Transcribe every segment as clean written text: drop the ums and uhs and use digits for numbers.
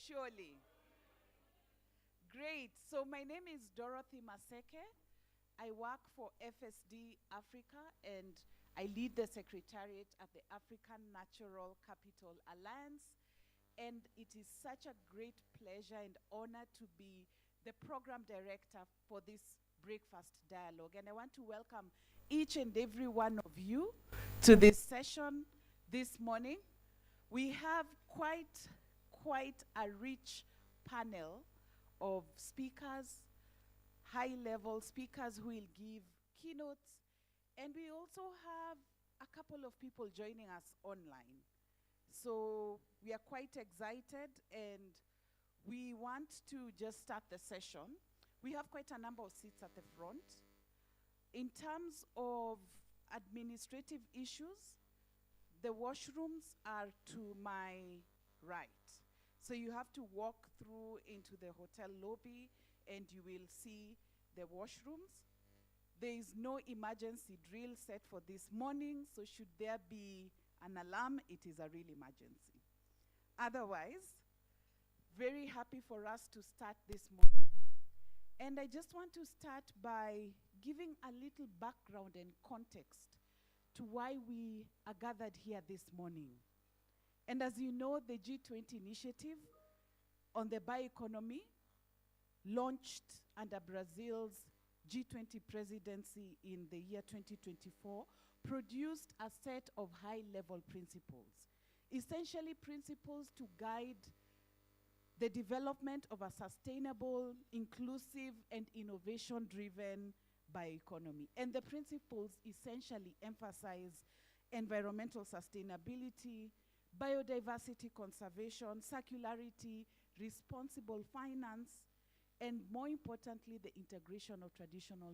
Surely. Great. So my name is Dorothy Maseke. I work for FSD Africa and I lead the secretariat at the African Natural Capital Alliance. And it is such a great pleasure and honor to be the program director for this breakfast dialogue. And I want to welcome each and every one of you to this session this morning. We have quite a rich panel of speakers, high-level speakers who will give keynotes, and we also have a couple of people joining us online. So we are quite excited, and we want to just start the session. We have quite a number of seats at the front. In terms of administrative issues, the washrooms are to my right. So you have to walk through into the hotel lobby and you will see the washrooms. There is no emergency drill set for this morning, so should there be an alarm, it is a real emergency. Otherwise, very happy for us to start this morning. And I just want to start by giving a little background and context to why we are gathered here this morning. And as you know, the G20 initiative on the bioeconomy, launched under Brazil's G20 presidency in the year 2024, produced a set of high-level principles, essentially principles to guide the development of a sustainable, inclusive, and innovation-driven bioeconomy. And the principles essentially emphasize environmental sustainability, biodiversity conservation, circularity, responsible finance, and more importantly, the integration of traditional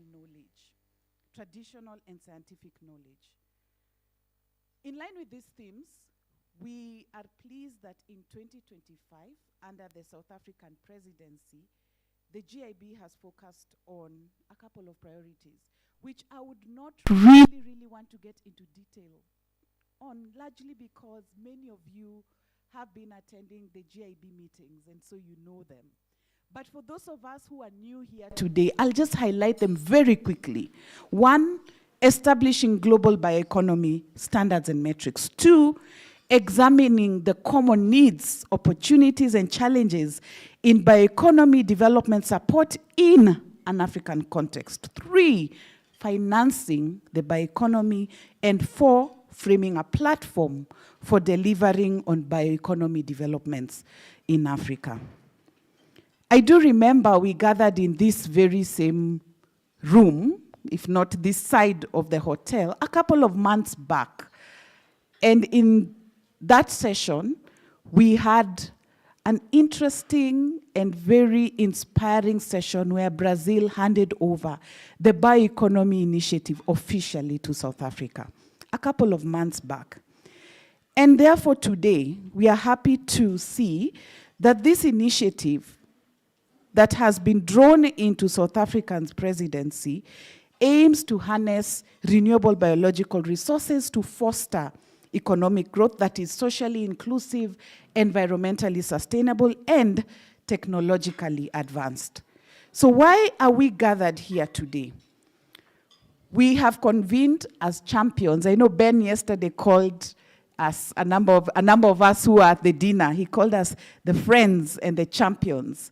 and scientific knowledge. In line with these themes, we are pleased that in 2025, under the South African presidency, the GIB has focused on a couple of priorities, which I would not really want to get into detail on, largely because many of you have been attending the GIB meetings, and so you know them. But for those of us who are new here today, I'll just highlight them very quickly. 1, establishing global bioeconomy standards and metrics. 2, examining the common needs, opportunities, and challenges in bioeconomy development support in an African context. 3, financing the bioeconomy. And 4, framing a platform for delivering on bioeconomy developments in Africa. I do remember we gathered in this very same room, if not this side of the hotel, a couple of months back. And in that session, we had an interesting and very inspiring session where Brazil handed over the Bioeconomy Initiative officially to South Africa, a couple of months back. And therefore today, we are happy to see that this initiative that has been drawn into South Africa's presidency aims to harness renewable biological resources to foster economic growth that is socially inclusive, environmentally sustainable, and technologically advanced. So why are we gathered here today? We have convened as champions. I know Ben yesterday called us, a number of us who are at the dinner, he called us the friends and the champions.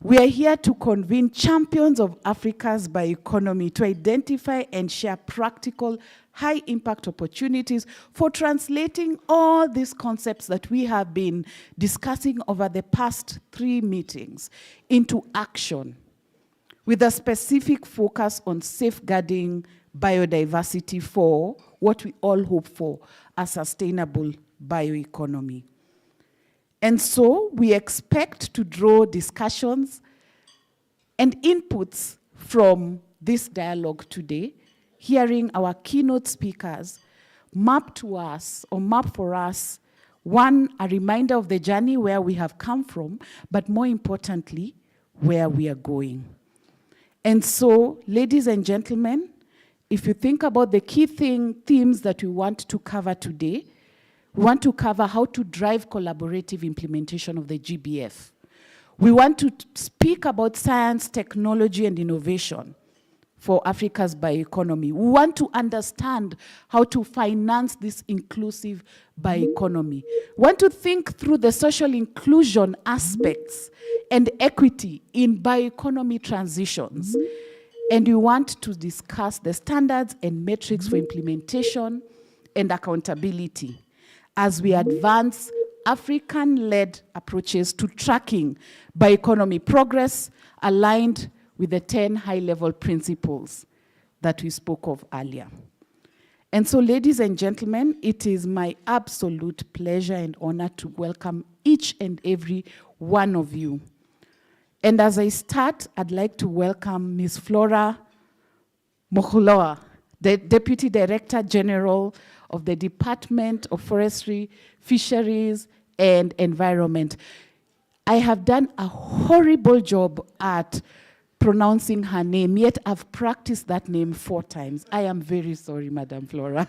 We are here to convene champions of Africa's bioeconomy to identify and share practical, high-impact opportunities for translating all these concepts that we have been discussing over the past 3 meetings into action, with a specific focus on safeguarding biodiversity for what we all hope for, a sustainable bioeconomy. And so we expect to draw discussions and inputs from this dialogue today, hearing our keynote speakers map for us, 1, a reminder of the journey where we have come from, but more importantly, where we are going. And so, ladies and gentlemen, if you think about the key themes that we want to cover today, We want to cover how to drive collaborative implementation of the GBF. We want to speak about science, technology, and innovation for Africa's bioeconomy. We want to understand how to finance this inclusive bioeconomy. We want to think through the social inclusion aspects and equity in bioeconomy transitions. And we want to discuss the standards and metrics for implementation and accountability as we advance African-led approaches to tracking bioeconomy progress aligned with the 10 high-level principles that we spoke of earlier. And so, ladies and gentlemen, it is my absolute pleasure and honor to welcome each and every one of you. And as I start, I'd like to welcome Ms. Flora Mokholoa, the Deputy Director General of the Department of Forestry, Fisheries, and Environment. I have done a horrible job at pronouncing her name, yet I've practiced that name 4 times. I am very sorry, Madam Flora.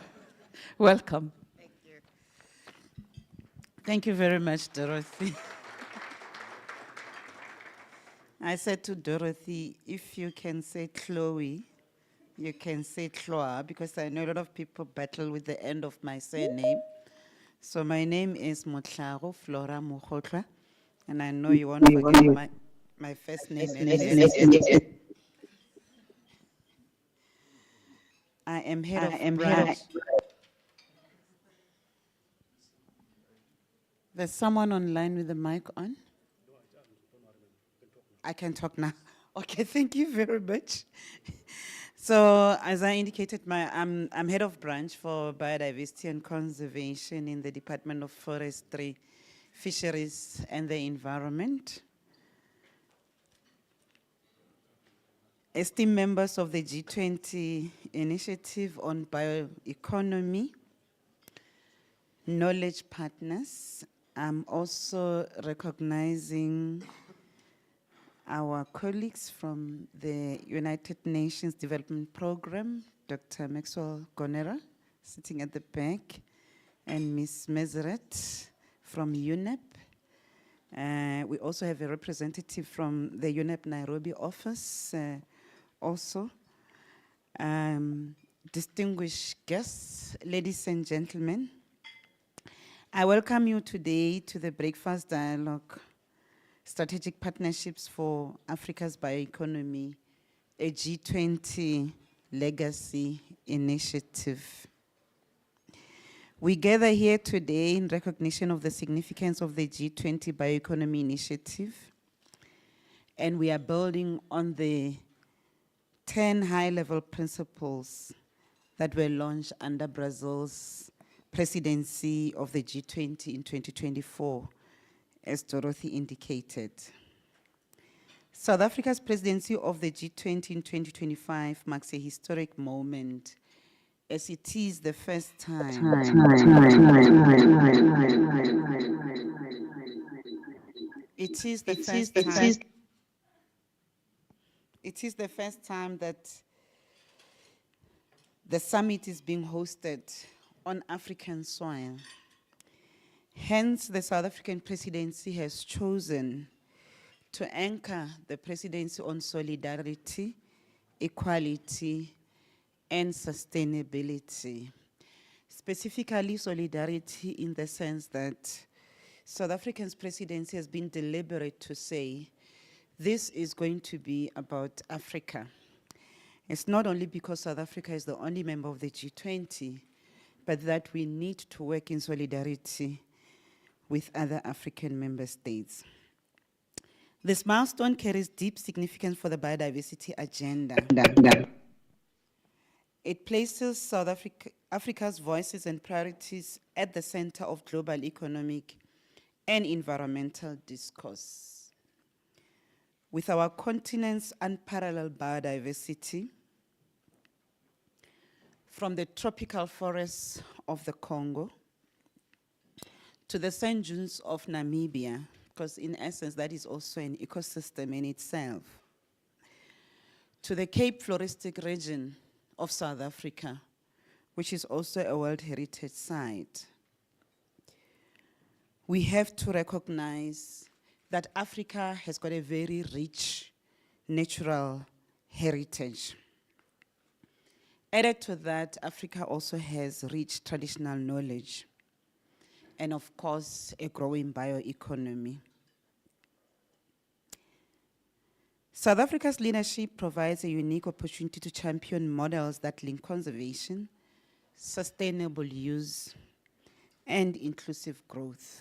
Welcome. Thank you. Thank you very much, Dorothy. I said to Dorothy, if you can say Chloe, you can say Chloa, because I know a lot of people battle with the end of my surname. So my name is Motlharo Flora Mokhotla, and I know you won't forget my first name. I am head of branch. There's someone online with the mic on? I can talk now. Okay, thank you very much. So, as I indicated, I'm head of branch for biodiversity and conservation in the Department of Forestry, Fisheries, and the Environment. Esteemed members of the G20 initiative on bioeconomy, knowledge partners, I'm also recognizing our colleagues from the United Nations Development Program, Dr. Maxwell Gonera, sitting at the back, and Ms. Meseret from UNEP. We also have a representative from the UNEP Nairobi office also. Distinguished guests, ladies and gentlemen, I welcome you today to the Breakfast Dialogue, Strategic Partnerships for Africa's Bioeconomy, a G20 legacy initiative. We gather here today in recognition of the significance of the G20 Bioeconomy Initiative, and we are building on the 10 high-level principles that were launched under Brazil's presidency of the G20 in 2024, as Dorothy indicated. South Africa's presidency of the G20 in 2025 marks a historic moment, as it is the first time. It is the first time that the summit is being hosted on African soil. Hence, the South African presidency has chosen to anchor the presidency on solidarity, equality, and sustainability. Specifically, solidarity in the sense that South Africa's presidency has been deliberate to say this is going to be about Africa. It's not only because South Africa is the only member of the G20, but that we need to work in solidarity with other African member states. This milestone carries deep significance for the biodiversity agenda. It places South Africa's voices and priorities at the center of global economic and environmental discourse. With our continent's unparalleled biodiversity, from the tropical forests of the Congo to the sand dunes of Namibia, because in essence that is also an ecosystem in itself, to the Cape Floristic region of South Africa, which is also a World Heritage Site, we have to recognize that Africa has got a very rich natural heritage. Added to that, Africa also has rich traditional knowledge and, of course, a growing bioeconomy. South Africa's leadership provides a unique opportunity to champion models that link conservation, sustainable use, and inclusive growth.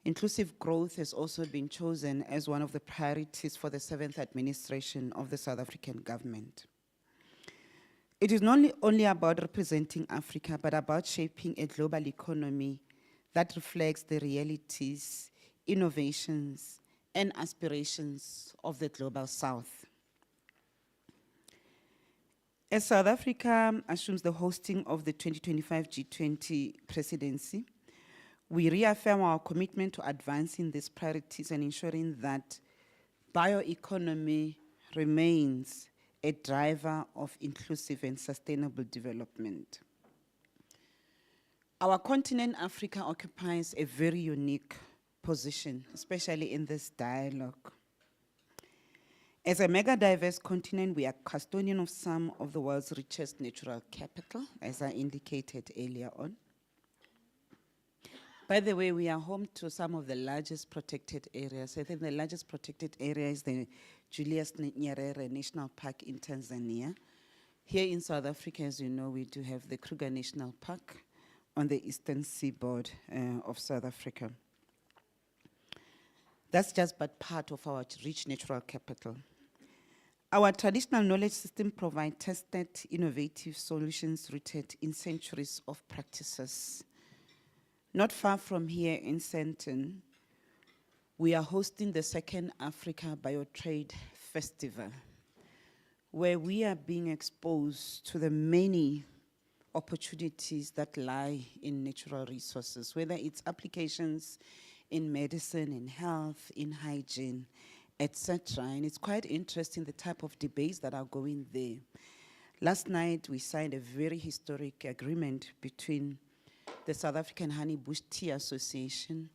Inclusive growth has also been chosen as one of the priorities for the 7th administration of the South African government. It is not only about representing Africa, but about shaping a global economy that reflects the realities, innovations, and aspirations of the Global South. As South Africa assumes the hosting of the 2025 G20 presidency, we reaffirm our commitment to advancing these priorities and ensuring that bioeconomy remains a driver of inclusive and sustainable development. Our continent, Africa, occupies a very unique position, especially in this dialogue. As a mega-diverse continent, we are custodian of some of the world's richest natural capital, as I indicated earlier on. By the way, we are home to some of the largest protected areas. I think the largest protected area is the Julius Nyerere National Park in Tanzania. Here in South Africa, as you know, we do have the Kruger National Park on the eastern seaboard of South Africa. That's just but part of our rich natural capital. Our traditional knowledge system provides tested, innovative solutions rooted in centuries of practices. Not far from here in Sandton, we are hosting the second Africa Biotrade Festival, where we are being exposed to the many opportunities that lie in natural resources, whether it's applications in medicine, in health, in hygiene, etc. And it's quite interesting the type of debates that are going there. Last night, we signed a very historic agreement between the South African Honey Bush Tea Association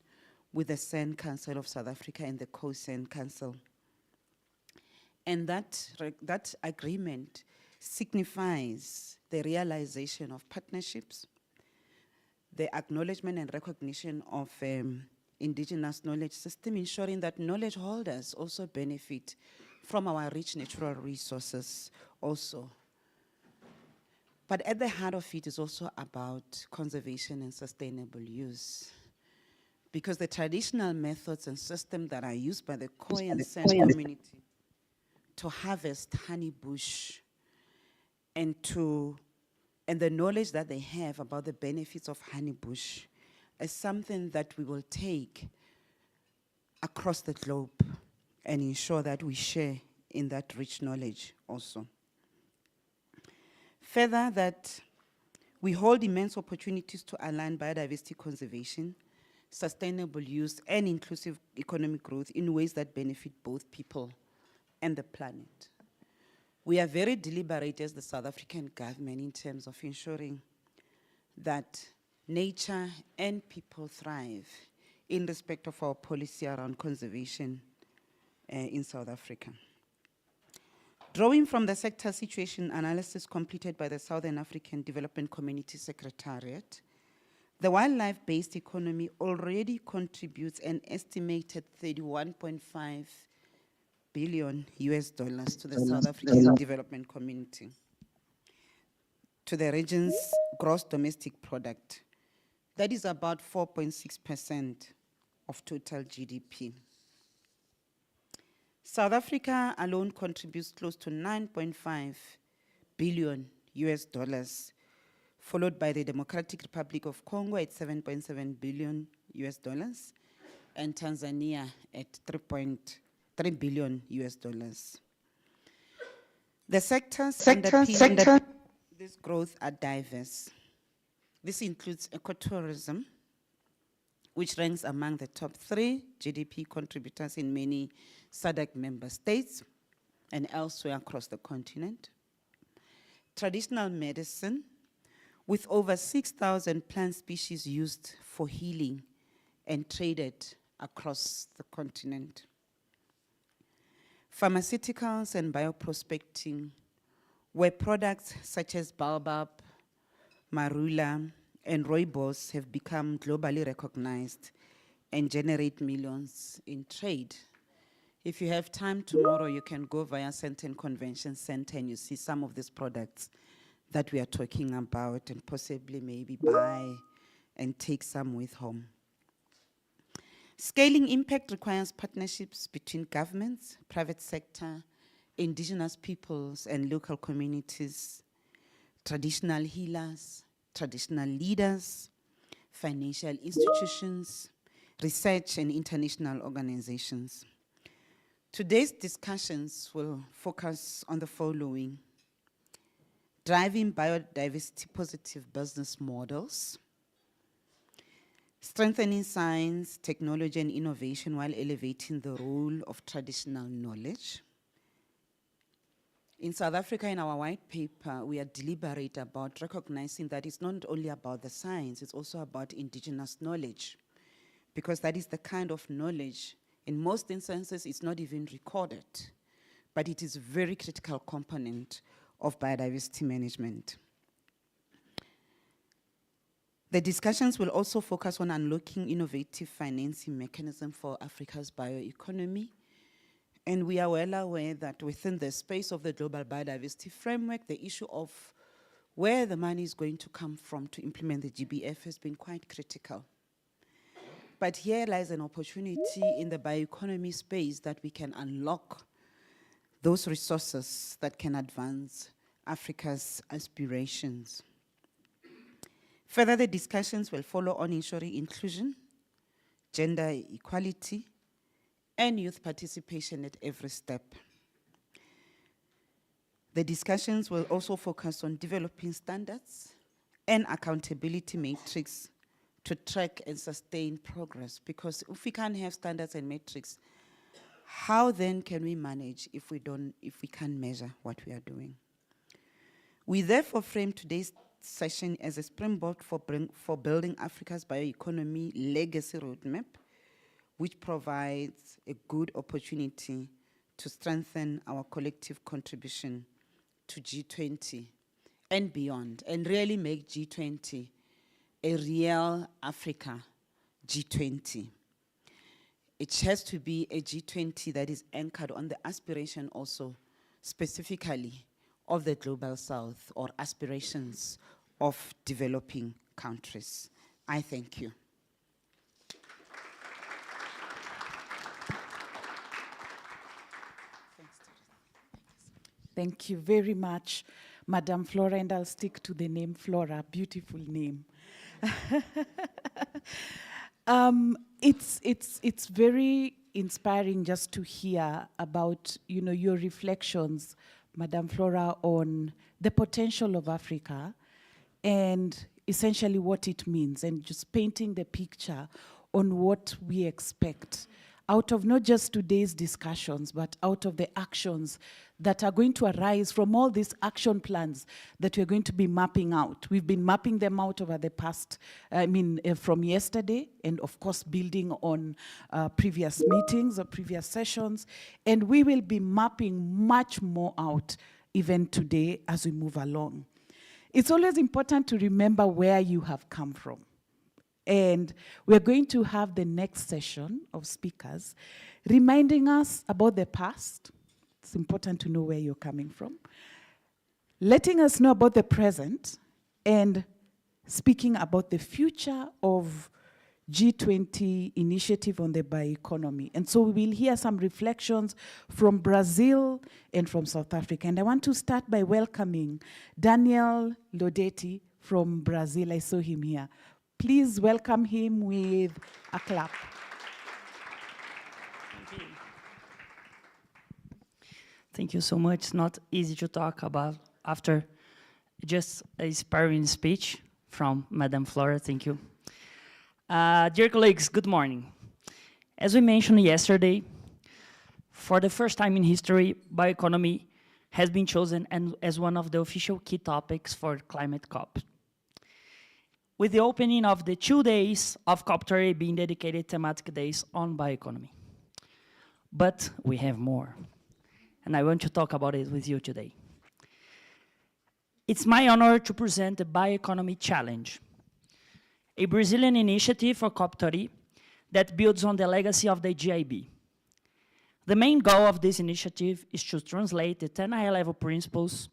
with the Sand Council of South Africa and the Co-Sand Council. And that agreement signifies the realization of partnerships, the acknowledgement and recognition of indigenous knowledge system, ensuring that knowledge holders also benefit from our rich natural resources also. But at the heart of it is also about conservation and sustainable use. Because the traditional methods and systems that are used by the Khoi and San community to harvest honey bush and the knowledge that they have about the benefits of honey bush is something that we will take across the globe and ensure that we share in that rich knowledge also. Further, that we hold immense opportunities to align biodiversity conservation, sustainable use, and inclusive economic growth in ways that benefit both people and the planet. We are very deliberate as the South African government in terms of ensuring that nature and people thrive in respect of our policy around conservation in South Africa. Drawing from the sector situation analysis completed by the Southern African Development Community Secretariat, the wildlife-based economy already contributes an estimated $31.5 billion US dollars to the South African development community, to the region's gross domestic product. That is about 4.6% of total GDP. South Africa alone contributes close to 9.5 billion US dollars, followed by the Democratic Republic of Congo at 7.7 billion US dollars, and Tanzania at 3.3 billion US dollars. The sectors underpinning this growth are diverse. This includes ecotourism, which ranks among the top 3 GDP contributors in many SADC member states and elsewhere across the continent. Traditional medicine, with over 6,000 plant species used for healing and traded across the continent. Pharmaceuticals and bioprospecting, where products such as baobab, marula, and rooibos have become globally recognized and generate millions in trade. If you have time tomorrow, you can go via Sandton Convention Center and you see some of these products that we are talking about and possibly maybe buy and take some with home. Scaling impact requires partnerships between governments, private sector, indigenous peoples and local communities, traditional healers, traditional leaders, financial institutions, research and international organizations. Today's discussions will focus on the following: driving biodiversity positive business models, strengthening science, technology and innovation while elevating the role of traditional knowledge. In South Africa, in our white paper, we are deliberate about recognizing that it's not only about the science, it's also about indigenous knowledge, because that is the kind of knowledge, in most instances, it's not even recorded, but it is a very critical component of biodiversity management. The discussions will also focus on unlocking innovative financing mechanism for Africa's bioeconomy. And we are well aware that within the space of the global biodiversity framework, the issue of where the money is going to come from to implement the GBF has been quite critical. But here lies an opportunity in the bioeconomy space that we can unlock those resources that can advance Africa's aspirations. Further, the discussions will follow on ensuring inclusion, gender equality, and youth participation at every step. The discussions will also focus on developing standards and accountability matrix to track and sustain progress, because if we can't have standards and metrics, how then can we manage if we can't measure what we are doing? We therefore frame today's session as a springboard for building Africa's bioeconomy legacy roadmap, which provides a good opportunity to strengthen our collective contribution to G20 and beyond, and really make G20 a real Africa G20. It has to be a G20 that is anchored on the aspiration also specifically of the Global South, or aspirations of developing countries. I thank you. Thank you very much, Madam Flora, and I'll stick to the name Flora, beautiful name. It's very inspiring just to hear about, your reflections, Madam Flora, on the potential of Africa and essentially what it means, and just painting the picture on what we expect out of not just today's discussions, but out of the actions that are going to arise from all these action plans that we're going to be mapping out. We've been mapping them out over the past, from yesterday, and of course building on previous meetings or previous sessions, and we will be mapping much more out even today as we move along. It's always important to remember where you have come from. And we're going to have the next session of speakers reminding us about the past. It's important to know where you're coming from. Letting us know about the present, and speaking about the future of G20 initiative on the bioeconomy. And so we will hear some reflections from Brazil and from South Africa. And I want to start by welcoming Daniel Lodetti from Brazil. I saw him here. Please welcome him with a clap. Thank you. Thank you so much. It's not easy to talk about after just a inspiring speech from Madam Flora. Thank you. Dear colleagues, good morning. As we mentioned yesterday, for the first time in history, bioeconomy has been chosen as one of the official key topics for Climate COP. with the opening of the 2 days of COP30 being dedicated thematic days on bioeconomy. But we have more, and I want to talk about it with you today. It's my honor to present the Bioeconomy Challenge, a Brazilian initiative for COP30 that builds on the legacy of the GIB. The main goal of this initiative is to translate the 10 high-level principles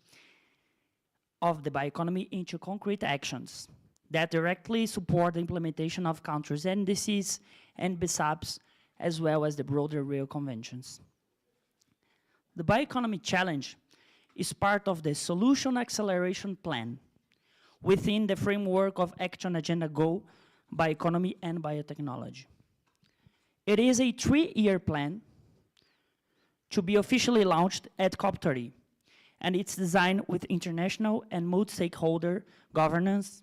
of the bioeconomy into concrete actions that directly support the implementation of countries' NDCs and BSAPs, as well as the broader Rio Conventions. The Bioeconomy Challenge is part of the Solution Acceleration Plan within the framework of Action Agenda Go, Bioeconomy and Biotechnology. It is a 3-year plan to be officially launched at COP30, and it's designed with international and multi-stakeholder governance.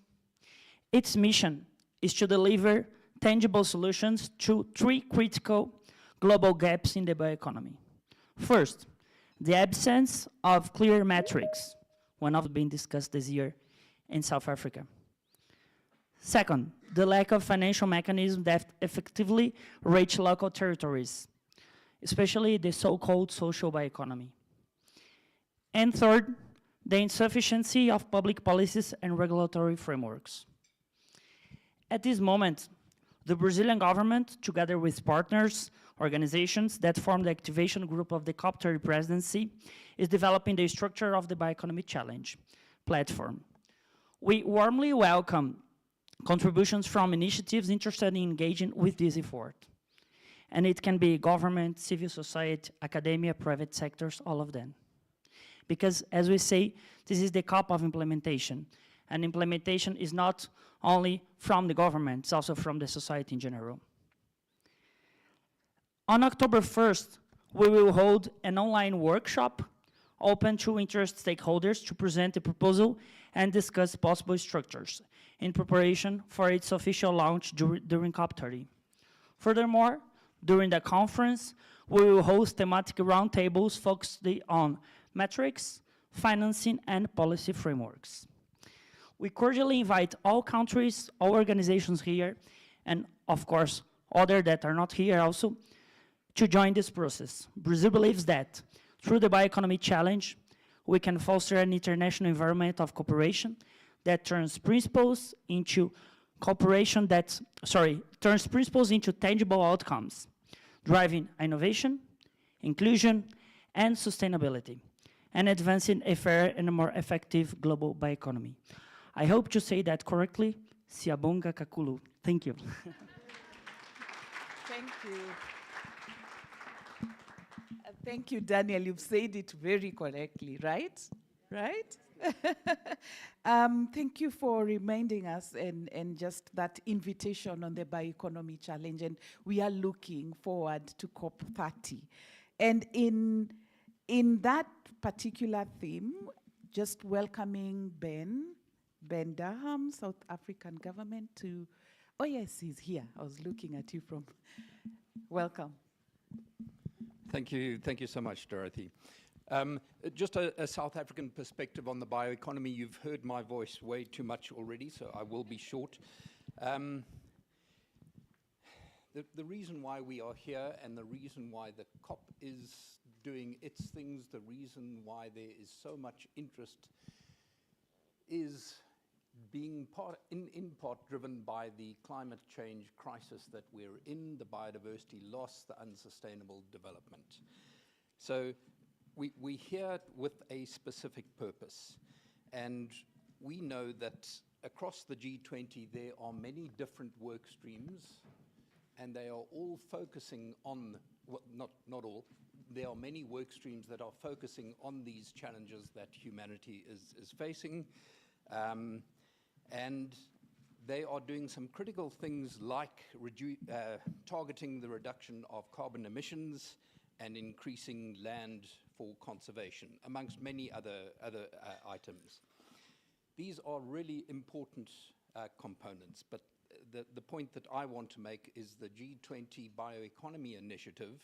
Its mission is to deliver tangible solutions to 3 critical global gaps in the bioeconomy. First, the absence of clear metrics, one of being discussed this year in South Africa. Second, the lack of financial mechanisms that effectively reach local territories, especially the so-called social bioeconomy. And third, the insufficiency of public policies and regulatory frameworks. At this moment, the Brazilian government, together with partners, organizations that form the activation group of the COP30 presidency, is developing the structure of the Bioeconomy Challenge platform. We warmly welcome contributions from initiatives interested in engaging with this effort. And it can be government, civil society, academia, private sectors, all of them. Because, as we say, this is the COP of implementation. And implementation is not only from the government, it's also from the society in general. On October 1st, we will hold an online workshop open to interested stakeholders to present a proposal and discuss possible structures in preparation for its official launch during COP30. Furthermore, during the conference, we will host thematic roundtables focused on metrics, financing, and policy frameworks. We cordially invite all countries, all organizations here, and of course, others that are not here also, to join this process. Brazil believes that through the Bioeconomy Challenge, we can foster an international environment of cooperation that turns principles into tangible outcomes, driving innovation, inclusion, and sustainability, and advancing a fair and a more effective global bioeconomy. I hope to say that correctly. Siyabonga kakulu. Thank you. Thank you. Thank you, Daniel. You've said it very correctly, right? Right? Thank you for reminding us and just that invitation on the Bioeconomy Challenge. And we are looking forward to COP30. And in that particular theme, just welcoming Ben Durham, South African government to, oh yes, he's here. I was looking at you from, welcome. Thank you so much, Dorothy. Just a South African perspective on the bioeconomy. You've heard my voice way too much already, so I will be short. The reason why we are here and the reason why the COP is doing its things, the reason why there is so much interest is being in part driven by the climate change crisis that we're in, the biodiversity loss, the unsustainable development. So we're here with a specific purpose. And we know that across the G20 there are many different work streams, and they are all focusing on, well, not all, there are many work streams that are focusing on these challenges that humanity is facing. And they are doing some critical things like targeting the reduction of carbon emissions and increasing land for conservation, amongst many other items. These are really important components, but the point that I want to make is the G20 Bioeconomy Initiative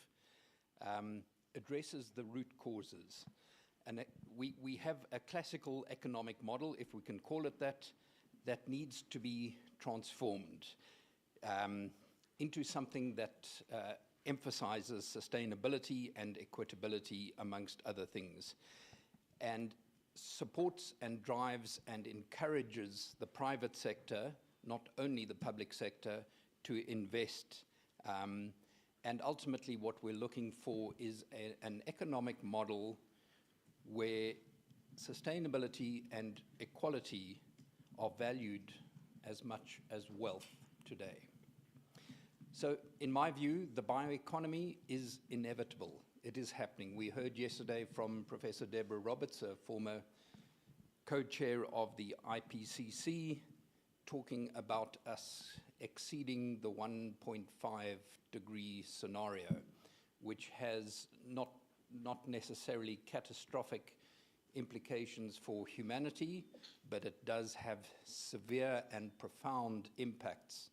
addresses the root causes. And we have a classical economic model, if we can call it that, that needs to be transformed into something that emphasizes sustainability and equitability, amongst other things, and supports and drives and encourages the private sector, not only the public sector, to invest. And ultimately what we're looking for is an economic model where sustainability and equality are valued as much as wealth today. So in my view, the bioeconomy is inevitable. It is happening. We heard yesterday from Professor Deborah Roberts, a former co-chair of the IPCC, talking about us exceeding the 1.5 degree scenario, which has not necessarily catastrophic implications for humanity, but it does have severe and profound impacts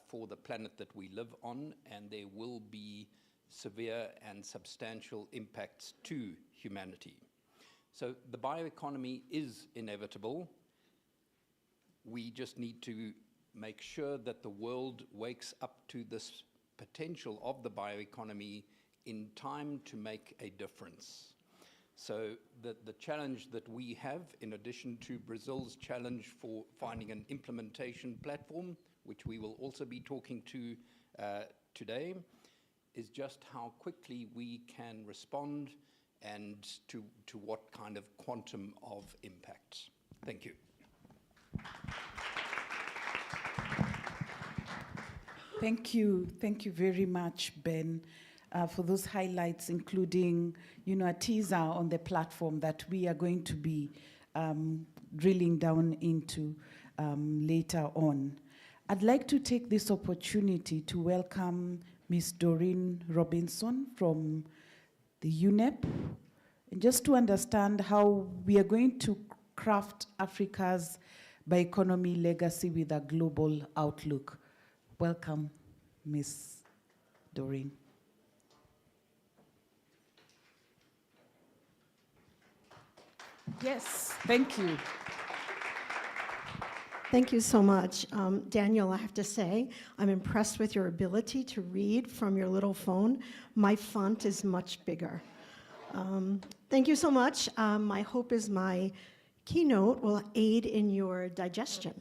for the planet that we live on, and there will be severe and substantial impacts to humanity. So the bioeconomy is inevitable. We just need to make sure that the world wakes up to this potential of the bioeconomy in time to make a difference. So the challenge that we have, in addition to Brazil's challenge for finding an implementation platform, which we will also be talking to today, is just how quickly we can respond and to what kind of quantum of impact. Thank you. Thank you very much, Ben, for those highlights, including, a teaser on the platform that we are going to be drilling down into later on. I'd like to take this opportunity to welcome Ms. Doreen Robinson from the UNEP, and just to understand how we are going to craft Africa's bioeconomy legacy with a global outlook. Welcome, Ms. Doreen. Yes, thank you. Thank you so much. Daniel, I have to say, I'm impressed with your ability to read from your little phone. My font is much bigger. Thank you so much. My hope is my keynote will aid in your digestion.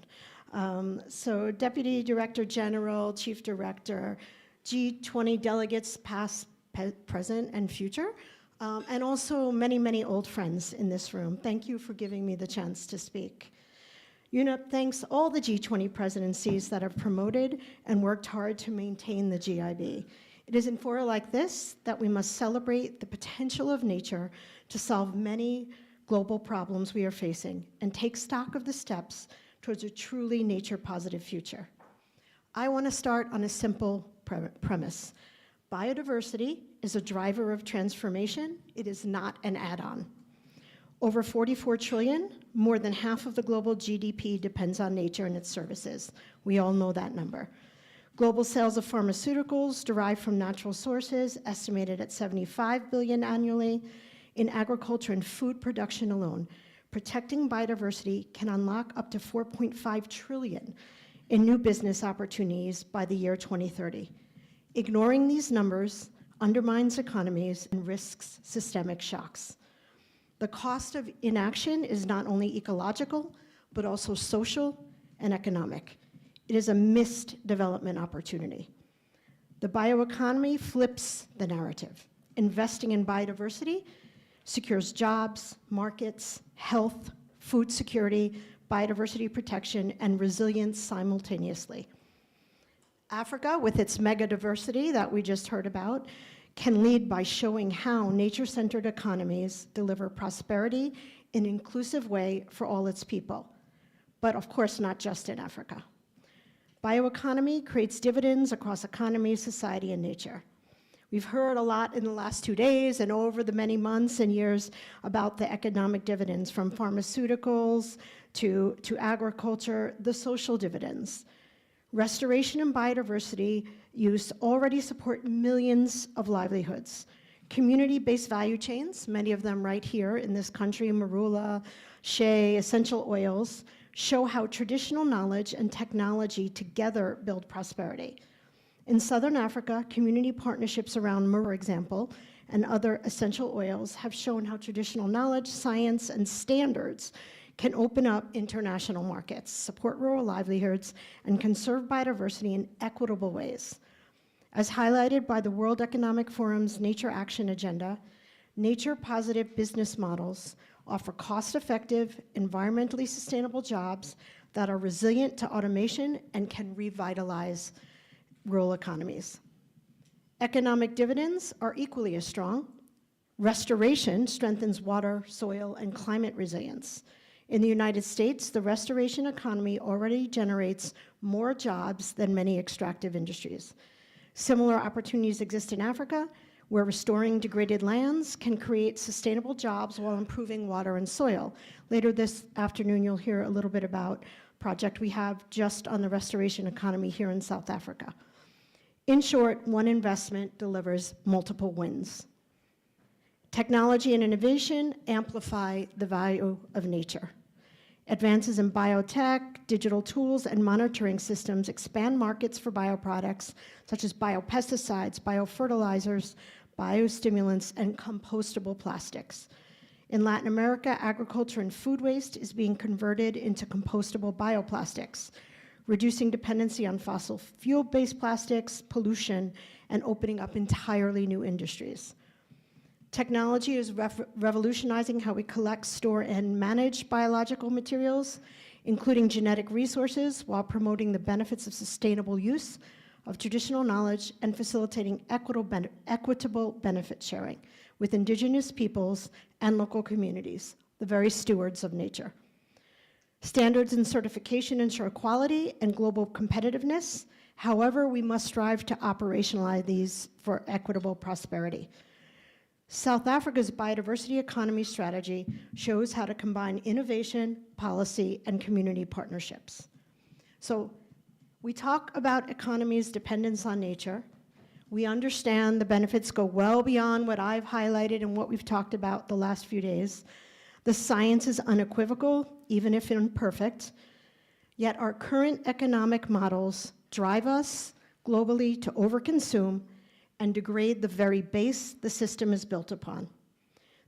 So Deputy Director General, Chief Director, G20 delegates past, present, and future, and also many, many old friends in this room. Thank you for giving me the chance to speak. UNEP thanks all the G20 presidencies that have promoted and worked hard to maintain the GIB. It is in fora like this that we must celebrate the potential of nature to solve many global problems we are facing and take stock of the steps towards a truly nature-positive future. I want to start on a simple premise. Biodiversity is a driver of transformation. It is not an add-on. Over 44 trillion, more than half of the global GDP depends on nature and its services. We all know that number. Global sales of pharmaceuticals derived from natural sources, estimated at 75 billion annually. In agriculture and food production alone, protecting biodiversity can unlock up to 4.5 trillion in new business opportunities by the year 2030. Ignoring these numbers undermines economies and risks systemic shocks. The cost of inaction is not only ecological, but also social and economic. It is a missed development opportunity. The bioeconomy flips the narrative. Investing in biodiversity secures jobs, markets, health, food security, biodiversity protection, and resilience simultaneously. Africa, with its mega diversity that we just heard about, can lead by showing how nature-centered economies deliver prosperity in an inclusive way for all its people, but of course not just in Africa. Bioeconomy creates dividends across economy, society, and nature. We've heard a lot in the last 2 days and over the many months and years about the economic dividends, from pharmaceuticals to agriculture, the social dividends. Restoration and biodiversity use already support millions of livelihoods, Community-based value chains, many of them right here in this country, marula, shea, essential oils, show how traditional knowledge and technology together build prosperity. In Southern Africa, community partnerships around marula, for example, and other essential oils have shown how traditional knowledge, science, and standards can open up international markets, support rural livelihoods, and conserve biodiversity in equitable ways. As highlighted by the World Economic Forum's Nature Action Agenda, nature-positive business models offer cost-effective, environmentally sustainable jobs that are resilient to automation and can revitalize rural economies. Economic dividends are equally as strong. Restoration strengthens water, soil, and climate resilience. In the United States, the restoration economy already generates more jobs than many extractive industries. Similar opportunities exist in Africa, where restoring degraded lands can create sustainable jobs while improving water and soil. Later this afternoon, you'll hear a little bit about a project we have just on the restoration economy here in South Africa. In short, one investment delivers multiple wins. Technology and innovation amplify the value of nature. Advances in biotech, digital tools, and monitoring systems expand markets for bioproducts such as biopesticides, biofertilizers, biostimulants, and compostable plastics. In Latin America, agriculture and food waste is being converted into compostable bioplastics, reducing dependency on fossil fuel-based plastics, pollution, and opening up entirely new industries. Technology is revolutionizing how we collect, store, and manage biological materials, including genetic resources, while promoting the benefits of sustainable use of traditional knowledge and facilitating equitable benefit sharing with indigenous peoples and local communities, the very stewards of nature. Standards and certification ensure quality and global competitiveness. However, we must strive to operationalize these for equitable prosperity. South Africa's biodiversity economy strategy shows how to combine innovation, policy, and community partnerships. So we talk about economies' dependence on nature. We understand the benefits go well beyond what I've highlighted and what we've talked about the last few days. The science is unequivocal, even if imperfect, yet our current economic models drive us globally to overconsume and degrade the very base the system is built upon.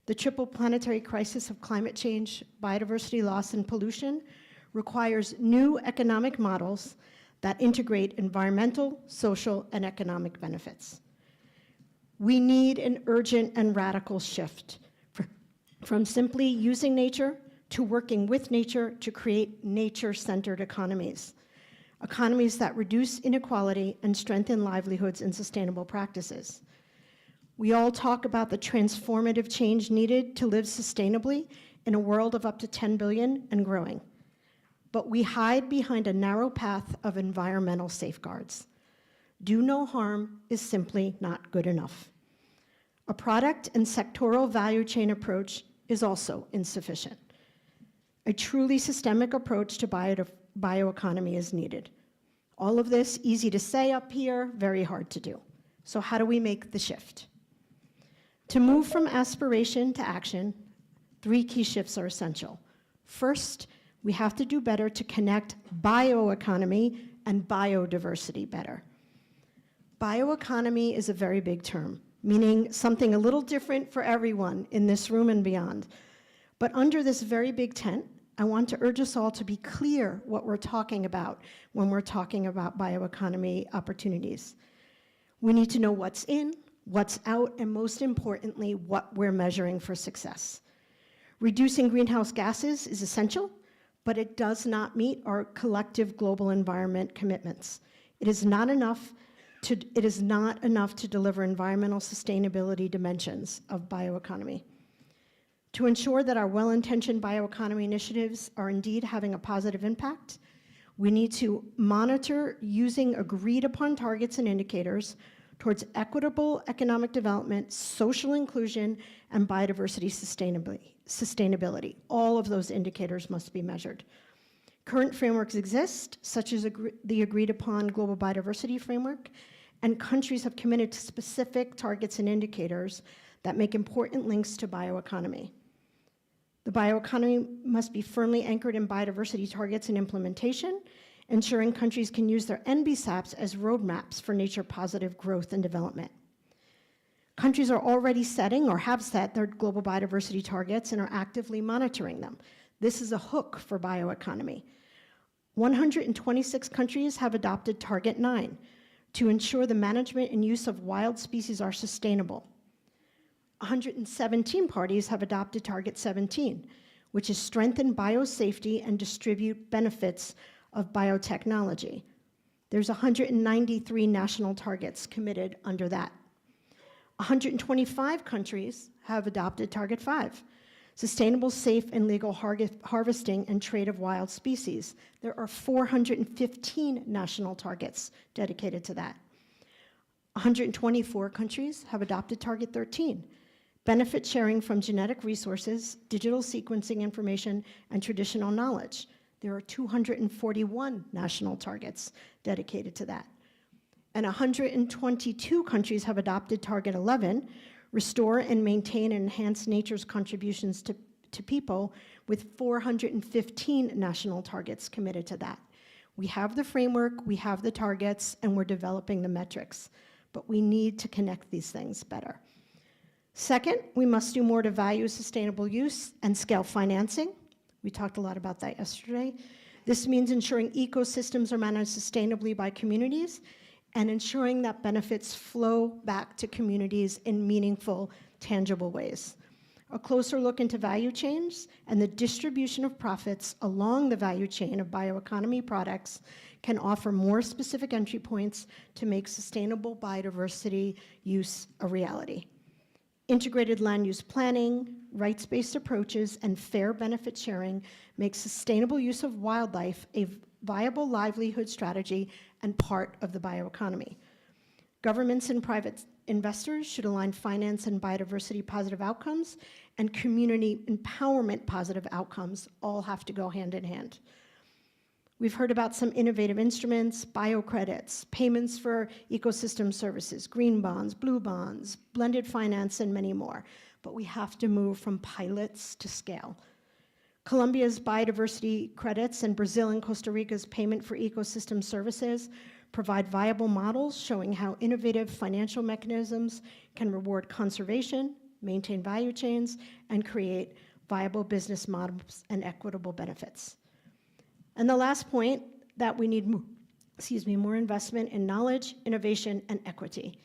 The triple planetary crisis of climate change, biodiversity loss, and pollution requires new economic models that integrate environmental, social, and economic benefits. We need an urgent and radical shift from simply using nature to working with nature to create nature-centered economies. Economies that reduce inequality and strengthen livelihoods and sustainable practices. We all talk about the transformative change needed to live sustainably in a world of up to 10 billion and growing. But we hide behind a narrow path of environmental safeguards. Do no harm is simply not good enough. A product and sectoral value chain approach is also insufficient. A truly systemic approach to bioeconomy is needed. All of this, easy to say up here, very hard to do. So how do we make the shift? To move from aspiration to action, 3 key shifts are essential. First, we have to do better to connect bioeconomy and biodiversity better. Bioeconomy is a very big term, meaning something a little different for everyone in this room and beyond. But under this very big tent, I want to urge us all to be clear what we're talking about when we're talking about bioeconomy opportunities. We need to know what's in, what's out, and most importantly, what we're measuring for success. Reducing greenhouse gases is essential, but it does not meet our collective global environment commitments. It is not enough to deliver environmental sustainability dimensions of bioeconomy. To ensure that our well-intentioned bioeconomy initiatives are indeed having a positive impact, we need to monitor using agreed-upon targets and indicators towards equitable economic development, social inclusion, and biodiversity sustainability. All of those indicators must be measured. Current frameworks exist, such as the agreed-upon Global Biodiversity Framework, and countries have committed to specific targets and indicators that make important links to bioeconomy. The bioeconomy must be firmly anchored in biodiversity targets and implementation, ensuring countries can use their NBSAPs as roadmaps for nature-positive growth and development. Countries are already setting or have set their global biodiversity targets and are actively monitoring them. This is a hook for bioeconomy. 126 countries have adopted Target 9 to ensure the management and use of wild species are sustainable. 117 parties have adopted Target 17, which is strengthen biosafety and distribute benefits of biotechnology. There's 193 national targets committed under that. 125 countries have adopted Target 5, sustainable, safe, and legal harvesting and trade of wild species. There are 415 national targets dedicated to that. 124 countries have adopted Target 13, benefit sharing from genetic resources, digital sequencing information, and traditional knowledge. There are 241 national targets dedicated to that. And 122 countries have adopted Target 11, restore and maintain and enhance nature's contributions to people, with 415 national targets committed to that. We have the framework, we have the targets, and we're developing the metrics, but we need to connect these things better. Second, we must do more to value sustainable use and scale financing. We talked a lot about that yesterday. This means ensuring ecosystems are managed sustainably by communities and ensuring that benefits flow back to communities in meaningful, tangible ways. A closer look into value chains and the distribution of profits along the value chain of bioeconomy products can offer more specific entry points to make sustainable biodiversity use a reality. Integrated land use planning, rights-based approaches, and fair benefit sharing make sustainable use of wildlife a viable livelihood strategy and part of the bioeconomy. Governments and private investors should align finance and biodiversity positive outcomes, and community empowerment positive outcomes all have to go hand in hand. We've heard about some innovative instruments, biocredits, payments for ecosystem services, green bonds, blue bonds, blended finance, and many more. But we have to move from pilots to scale. Colombia's biodiversity credits and Brazil and Costa Rica's payment for ecosystem services provide viable models showing how innovative financial mechanisms can reward conservation, maintain value chains, and create viable business models and equitable benefits. And the last point, that we need more investment in knowledge, innovation, and equity.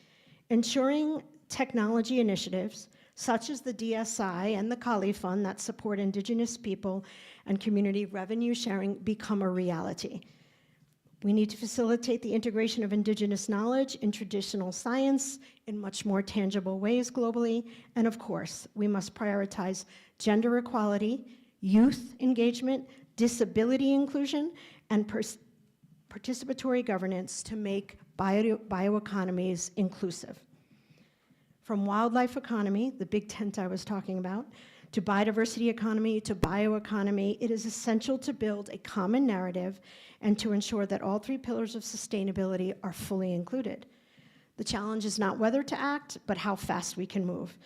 Ensuring technology initiatives such as the DSI and the Kali Fund that support Indigenous people and community revenue sharing become a reality. We need to facilitate the integration of Indigenous knowledge in traditional science in much more tangible ways globally. And of course, we must prioritize gender equality, youth engagement, disability inclusion, and participatory governance to make bioeconomies inclusive. From wildlife economy, the big tent I was talking about, to biodiversity economy, to bioeconomy, it is essential to build a common narrative and to ensure that all three pillars of sustainability are fully included. The challenge is not whether to act, but how fast we can move.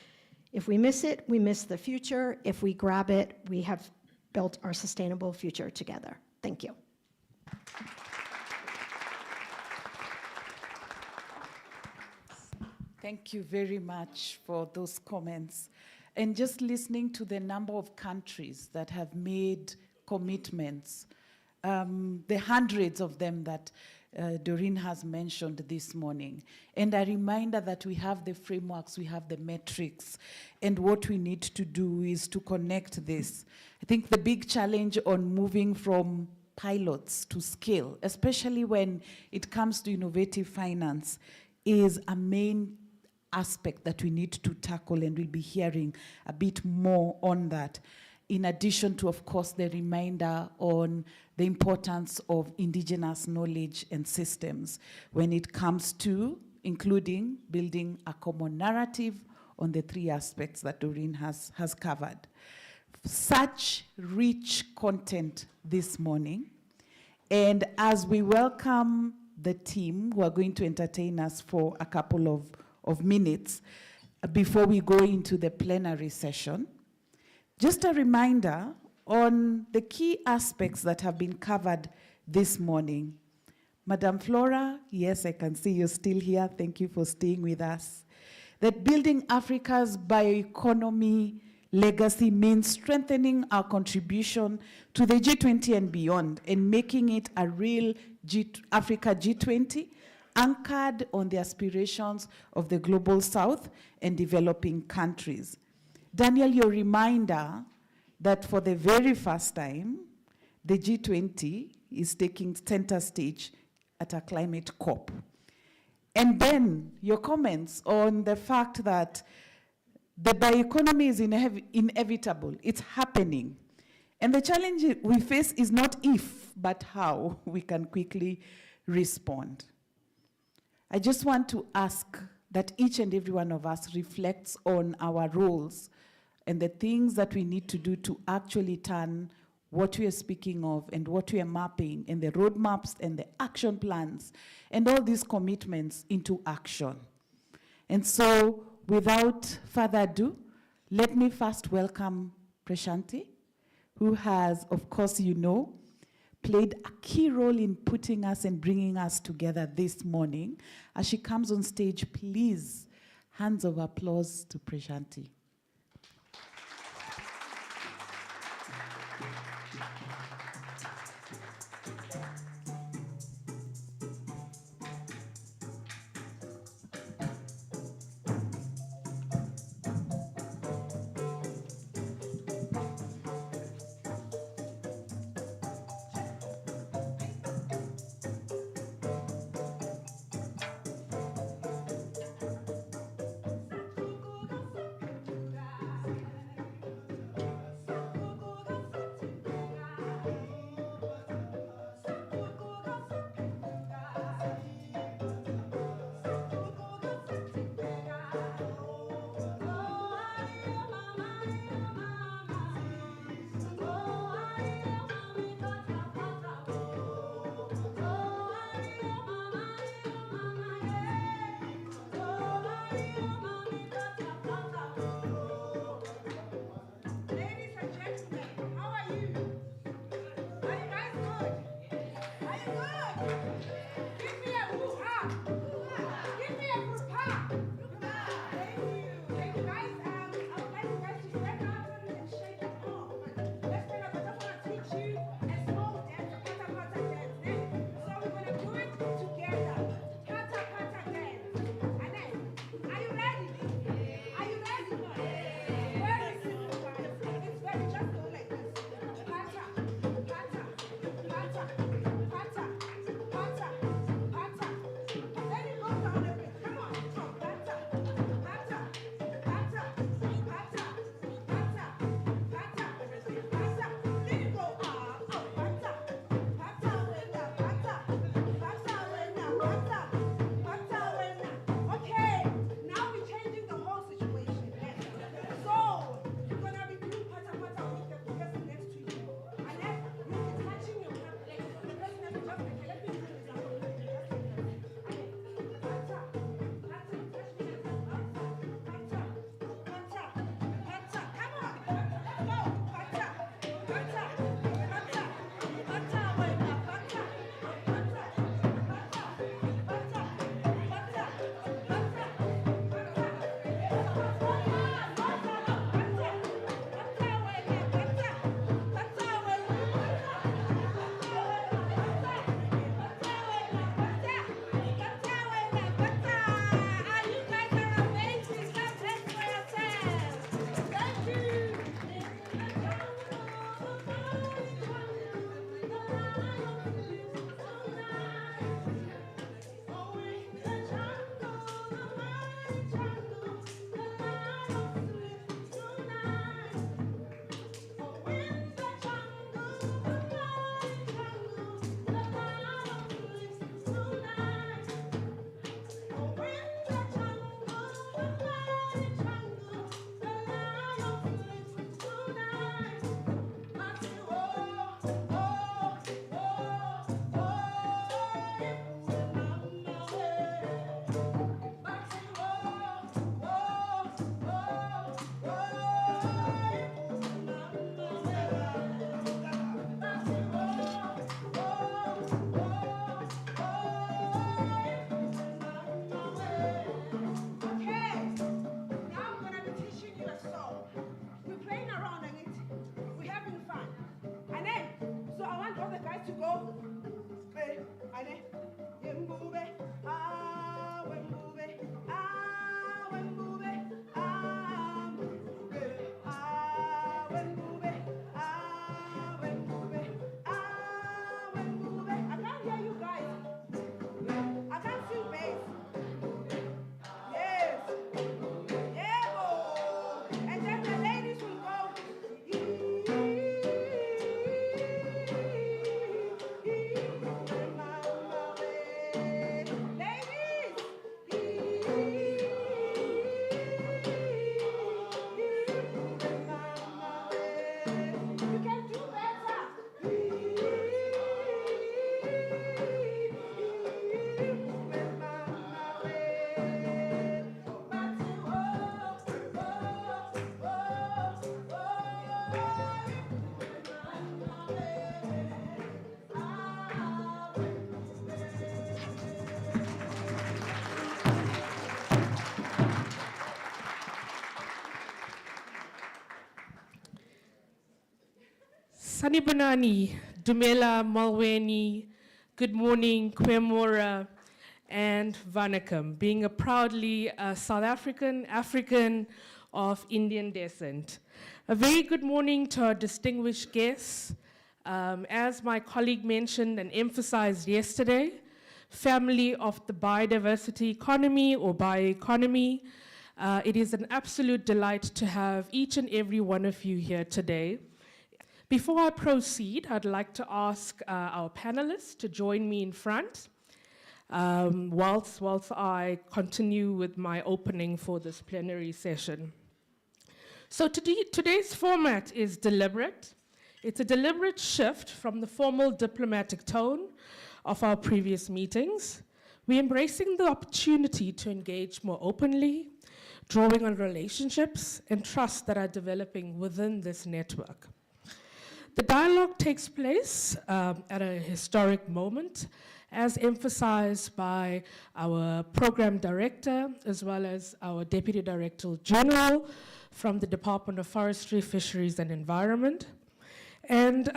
If we miss it, we miss the future. If we grab it, we have built our sustainable future together. Thank you. Thank you very much for those comments. And just listening to the number of countries that have made commitments, the hundreds of them that Doreen has mentioned this morning. And a reminder that we have the frameworks, we have the metrics, and what we need to do is to connect this. I think the big challenge on moving from pilots to scale, especially when it comes to innovative finance, is a main aspect that we need to tackle, and we'll be hearing a bit more on that. In addition to, of course, the reminder on the importance of indigenous knowledge and systems when it comes to including building a common narrative on the three aspects that Doreen has covered. Such rich content this morning. And as we welcome the team who are going to entertain us for a couple of minutes, before we go into the plenary session. Just a reminder on the key aspects that have been covered this morning. Madam Flora, yes, I can see you're still here. Thank you for staying with us. That building Africa's bioeconomy legacy means strengthening our contribution to the G20 and beyond and making it a real Africa G20 anchored on the aspirations of the global south and developing countries. Daniel, your reminder that for the very first time, the G20 is taking center stage at a climate COP. And then your comments on the fact that the bioeconomy is inevitable, it's happening. And the challenge we face is not if, but how we can quickly respond. I just want to ask that each and every one of us reflects on our roles and the things that we need to do to actually turn what we are speaking of and what we are mapping and the roadmaps and the action plans and all these commitments into action. And so without further ado, let me first welcome Prashanti, who has, of course, played a key role in putting us and bringing us together this morning. As she comes on stage, please, hands of applause to Prashanti. Sanibonani, Dumela, Malweni, good morning, Kwemora, and Vanakkam, being a proudly South African of Indian descent. A very good morning to our distinguished guests. As my colleague mentioned and emphasized yesterday, family of the biodiversity economy or bioeconomy, it is an absolute delight to have each and every one of you here today. Before I proceed, I'd like to ask our panelists to join me in front whilst I continue with my opening for this plenary session. So today's format is deliberate. It's a deliberate shift from the formal diplomatic tone of our previous meetings. We're embracing the opportunity to engage more openly, drawing on relationships and trust that are developing within this network. The dialogue takes place at a historic moment, as emphasized by our program director, as well as our Deputy Director General from the Department of Forestry, Fisheries and Environment. And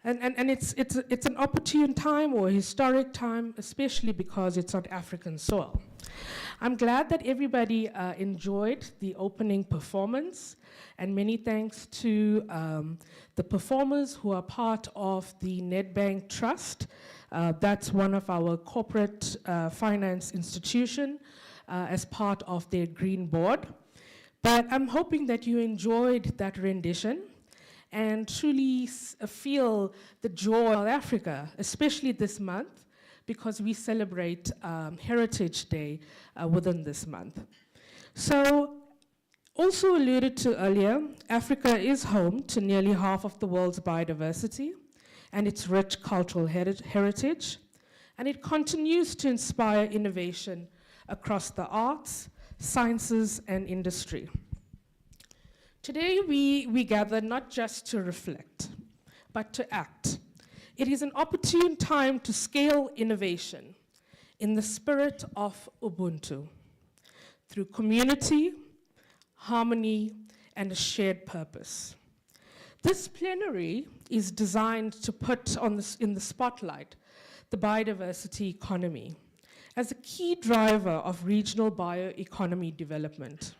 it's an opportune time or a historic time, especially because it's on African soil. I'm glad that everybody enjoyed the opening performance, and many thanks to the performers who are part of the Nedbank Trust. That's one of our corporate finance institution as part of their green board. But I'm hoping that you enjoyed that rendition and truly feel the joy of Africa, especially this month, because we celebrate Heritage Day within this month. So, also alluded to earlier, Africa is home to nearly half of the world's biodiversity and its rich cultural heritage, and it continues to inspire innovation across the arts, sciences, and industry. Today, we gather not just to reflect, but to act. It is an opportune time to scale innovation in the spirit of Ubuntu, through community, harmony, and a shared purpose. This plenary is designed to put in the spotlight the biodiversity economy as a key driver of regional bioeconomy development,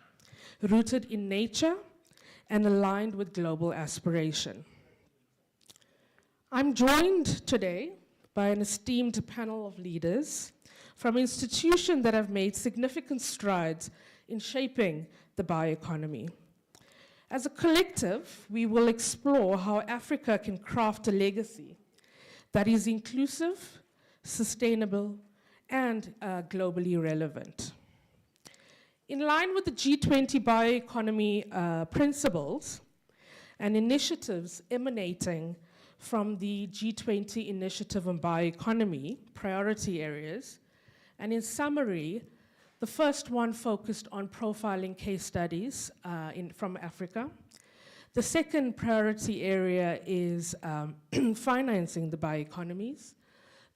rooted in nature and aligned with global aspiration. I'm joined today by an esteemed panel of leaders from institutions that have made significant strides in shaping the bioeconomy. As a collective, we will explore how Africa can craft a legacy that is inclusive, sustainable, and globally relevant. In line with the G20 bioeconomy principles and initiatives emanating from the G20 Initiative on Bioeconomy priority areas, and in summary, the first one focused on profiling case studies from Africa. The second priority area is financing the bioeconomies.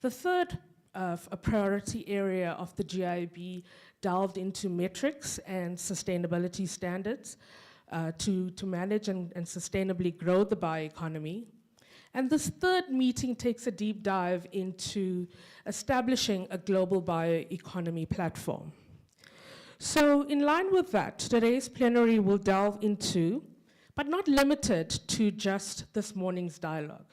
The third a priority area of the GIB delved into metrics and sustainability standards to manage and sustainably grow the bioeconomy. And this third meeting takes a deep dive into establishing a global bioeconomy platform. So in line with that, today's plenary will delve into, but not limited to just this morning's dialogue.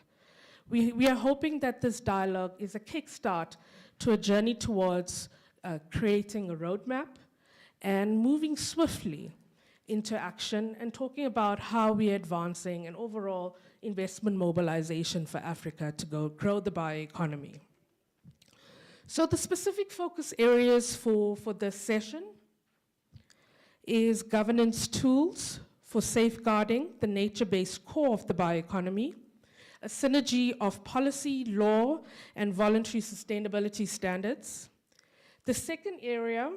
We are hoping that this dialogue is a kickstart to a journey towards creating a roadmap and moving swiftly into action and talking about how we are advancing an overall investment mobilization for Africa to grow the bioeconomy. So the specific focus areas for this session is governance tools for safeguarding the nature-based core of the bioeconomy, a synergy of policy, law, and voluntary sustainability standards. The second area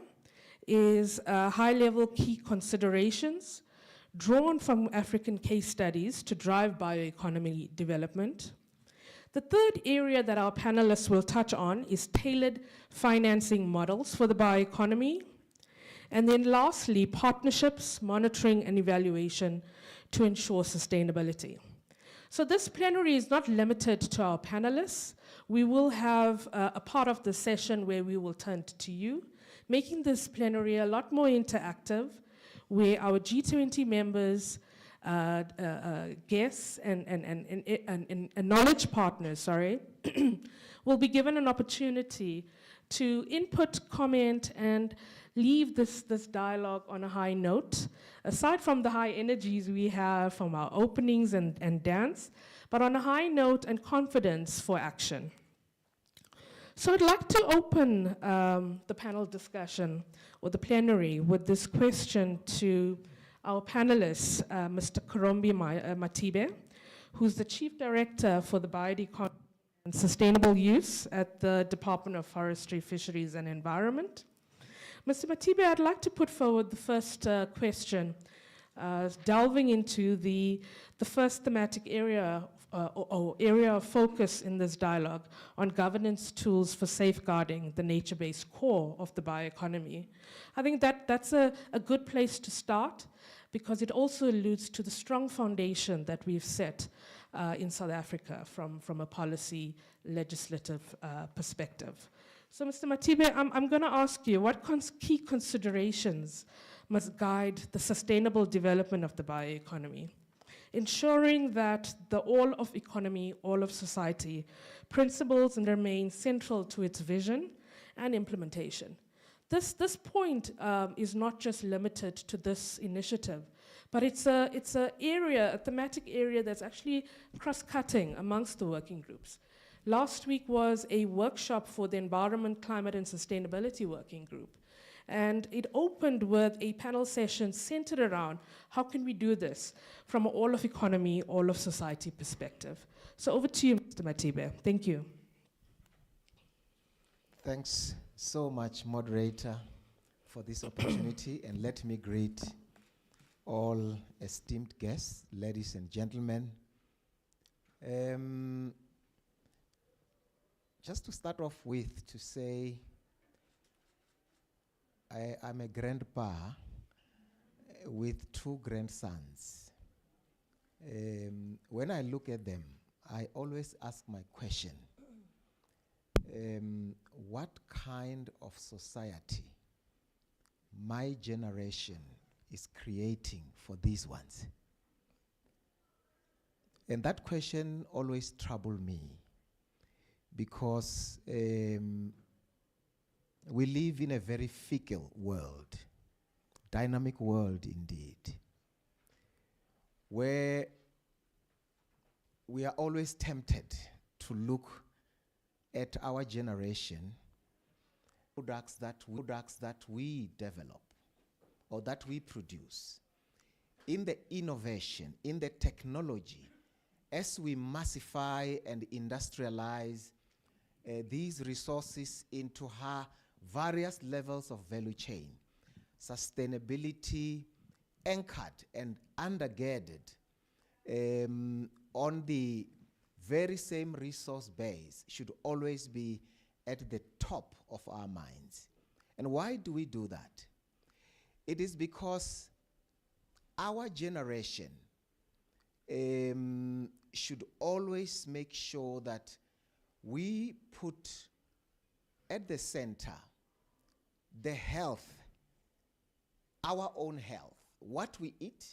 is high-level key considerations drawn from African case studies to drive bioeconomy development. The third area that our panelists will touch on is tailored financing models for the bioeconomy. And then lastly, partnerships, monitoring, and evaluation to ensure sustainability. So this plenary is not limited to our panelists. We will have a part of the session where we will turn to you, making this plenary a lot more interactive, where our G20 members, guests, and knowledge partners, will be given an opportunity to input, comment, and leave this dialogue on a high note, aside from the high energies we have from our openings and dance, but on a high note and confidence for action. So I'd like to open the panel discussion or the plenary with this question to our panelists, Mr. Kurombi Matibe, who's the Chief Director for the Bioeconomy and Sustainable Use at the Department of Forestry, Fisheries and Environment. Mr. Matibe, I'd like to put forward the first question, delving into the first thematic area or area of focus in this dialogue on governance tools for safeguarding the nature-based core of the bioeconomy. I think that's a good place to start because it also alludes to the strong foundation that we've set in South Africa from a policy legislative perspective. So, Mr. Matibe, I'm going to ask you, what key considerations must guide the sustainable development of the bioeconomy, ensuring that the all of economy, all of society principles and remain central to its vision and implementation? This point is not just limited to this initiative, but it's a thematic area that's actually cross-cutting amongst the working groups. Last week was a workshop for the Environment, Climate and Sustainability Working Group. And it opened with a panel session centered around how can we do this from an all of economy, all of society perspective. So over to you, Mr. Matibe. Thank you. Thanks so much, moderator, for this opportunity. And let me greet all esteemed guests, ladies and gentlemen. Just to start off with, to say I'm a grandpa with two grandsons. When I look at them, I always ask my question, what kind of society my generation is creating for these ones? And that question always troubled me because we live in a very fickle world, dynamic world indeed, where we are always tempted to look at our generation, products that we develop or that we produce, in the innovation, in the technology, as we massify and industrialize these resources into her various levels of value chain, sustainability anchored and undergirded on the very same resource base should always be at the top of our minds. And why do we do that? It is because our generation should always make sure that we put at the center the health, our own health, what we eat,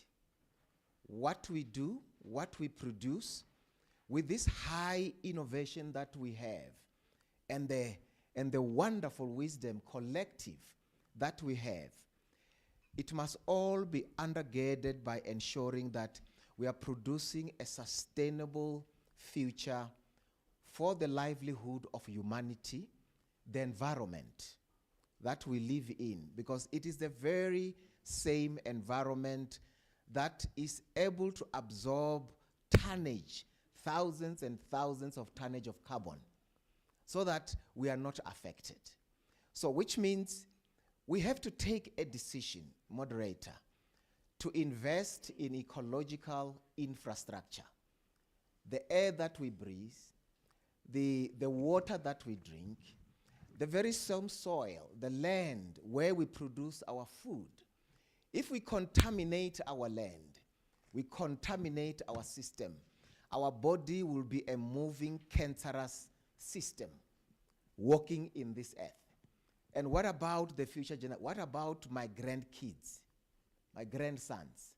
what we do, what we produce, with this high innovation that we have, and the wonderful wisdom collective that we have. It must all be undergirded by ensuring that we are producing a sustainable future for the livelihood of humanity, the environment that we live in, because it is the very same environment that is able to absorb tonnage, thousands and thousands of tonnage of carbon, so that we are not affected. So which means we have to take a decision, moderator, to invest in ecological infrastructure. The air that we breathe, the water that we drink, the very same soil, the land where we produce our food. If we contaminate our land, we contaminate our system, our body will be a moving cancerous system walking in this earth. And what about the future generation? What about my grandkids, my grandsons?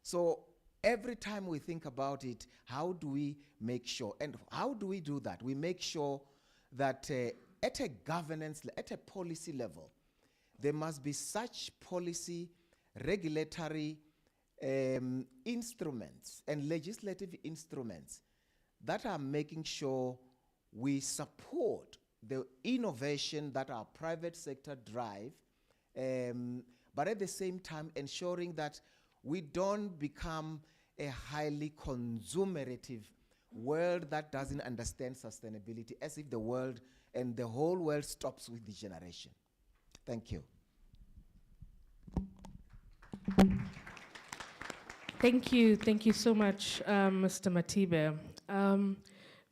So every time we think about it, how do we make sure? And how do we do that? We make sure that at a governance, at a policy level, there must be such policy, regulatory instruments and legislative instruments that are making sure we support the innovation that our private sector drive, but at the same time ensuring that we don't become a highly consumerative world that doesn't understand sustainability, as if the world and the whole world stops with the generation. Thank you. Thank you so much, Mr. Matibe.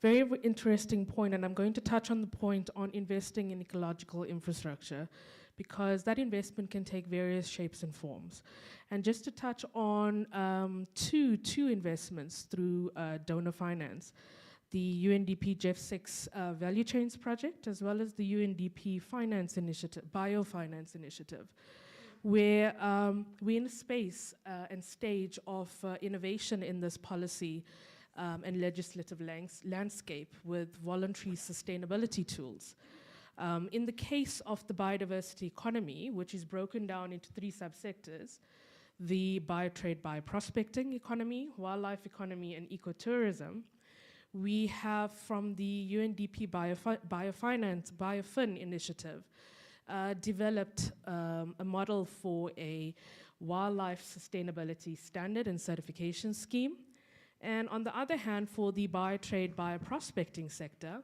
Very interesting point, and I'm going to touch on the point on investing in ecological infrastructure, because that investment can take various shapes and forms. And just to touch on two investments through donor finance, the UNDP GEF6 Value Chains Project, as well as the UNDP Finance Initiative, Biofinance Initiative, where we're in a space and stage of innovation in this policy and legislative landscape with voluntary sustainability tools. In the case of the biodiversity economy, which is broken down into three subsectors, the biotrade bioprospecting economy, wildlife economy, and ecotourism, we have from the UNDP Biofinance, Biofin initiative, developed a model for a wildlife sustainability standard and certification scheme. And on the other hand, for the biotrade bioprospecting sector,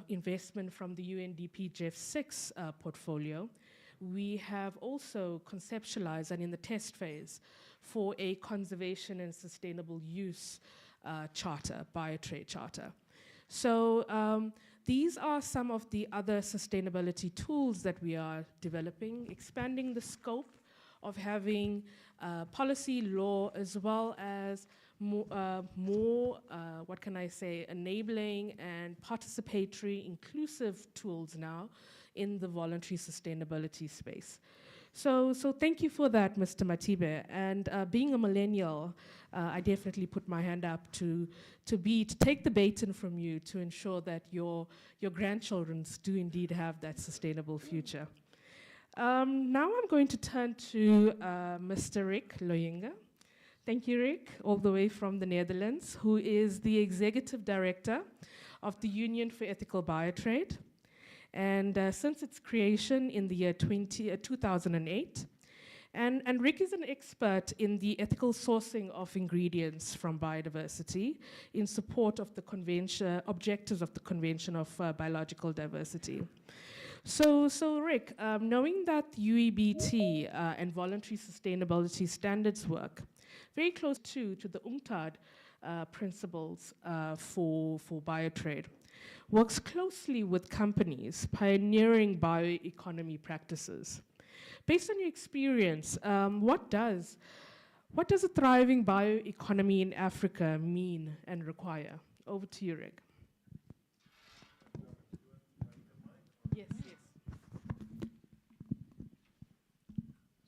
investment from the UNDP GEF6 portfolio, we have also conceptualized and in the test phase for a conservation and sustainable use charter, biotrade charter. So these are some of the other sustainability tools that we are developing, expanding the scope of having policy, law, as well as more what can I say, enabling and participatory, inclusive tools now in the voluntary sustainability space. So thank you for that, Mr. Matibe. And being a millennial, I definitely put my hand up to take the baton from you to ensure that your grandchildren do indeed have that sustainable future. Now I'm going to turn to Mr. Rick Loyinga. Thank you, Rick, all the way from the Netherlands, who is the Executive Director of the Union for Ethical Biotrade. And since its creation in the year 2008, and Rick is an expert in the ethical sourcing of ingredients from biodiversity in support of the objectives of the Convention of Biological Diversity. So Rick, knowing that UEBT and voluntary sustainability standards work very close to the UNCTAD principles for biotrade, works closely with companies pioneering bioeconomy practices. Based on your experience, what does What does a thriving bioeconomy in Africa mean and require? Over to you, Rick. Yes, yes.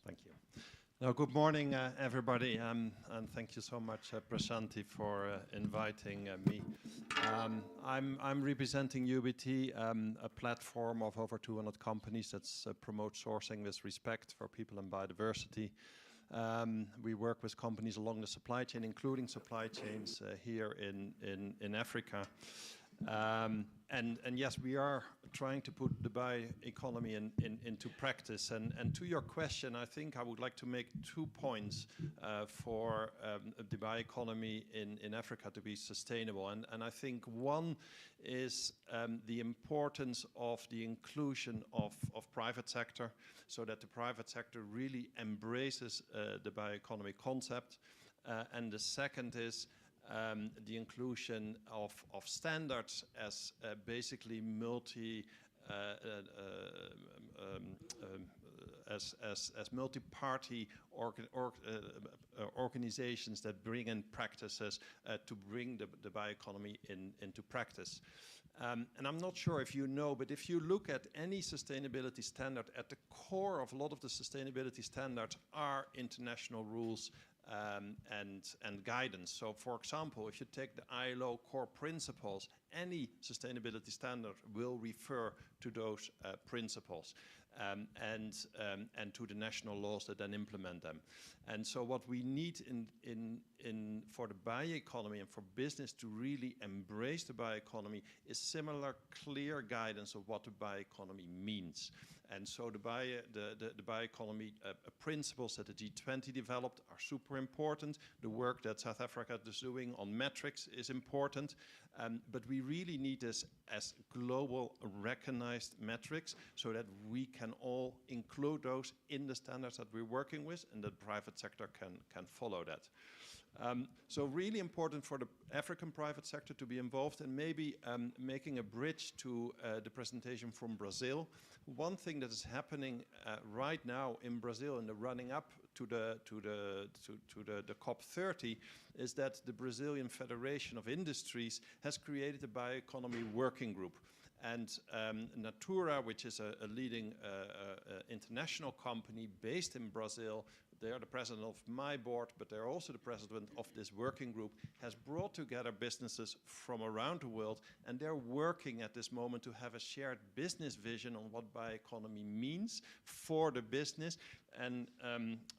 Thank you. Now, good morning, everybody, and thank you so much, Prashanti, for inviting me. I'm representing UBT, a platform of over 200 companies that promotes sourcing with respect for people and biodiversity. We work with companies along the supply chain, including supply chains here in Africa. And yes, we are trying to put the bioeconomy into practice. And to your question, I think I would like to make 2 points for the bioeconomy in Africa to be sustainable. And I think one is the importance of the inclusion of private sector, so that the private sector really embraces the bioeconomy concept. And the second is the inclusion of standards as basically as multi-party organizations that bring in practices to bring the bioeconomy into practice. And I'm not sure if you know, but if you look at any sustainability standard, at the core of a lot of the sustainability standards are international rules and guidance. So, for example, if you take the ILO core principles, any sustainability standard will refer to those principles and to the national laws that then implement them. And so, what we need for the bioeconomy and for business to really embrace the bioeconomy is similar, clear guidance of what the bioeconomy means. And so the bioeconomy principles that the G20 developed are super important. The work that South Africa is doing on metrics is important. But we really need this as global recognized metrics so that we can all include those in the standards that we're working with, and the private sector can follow that. So really important for the African private sector to be involved, and maybe making a bridge to the presentation from Brazil. One thing that is happening right now in Brazil in the running up to the COP30 is that the Brazilian Federation of Industries has created a bioeconomy working group. And Natura, which is a leading international company based in Brazil, they are the president of my board, but they're also the president of this working group, has brought together businesses from around the world, and they're working at this moment to have a shared business vision on what bioeconomy means for the business. And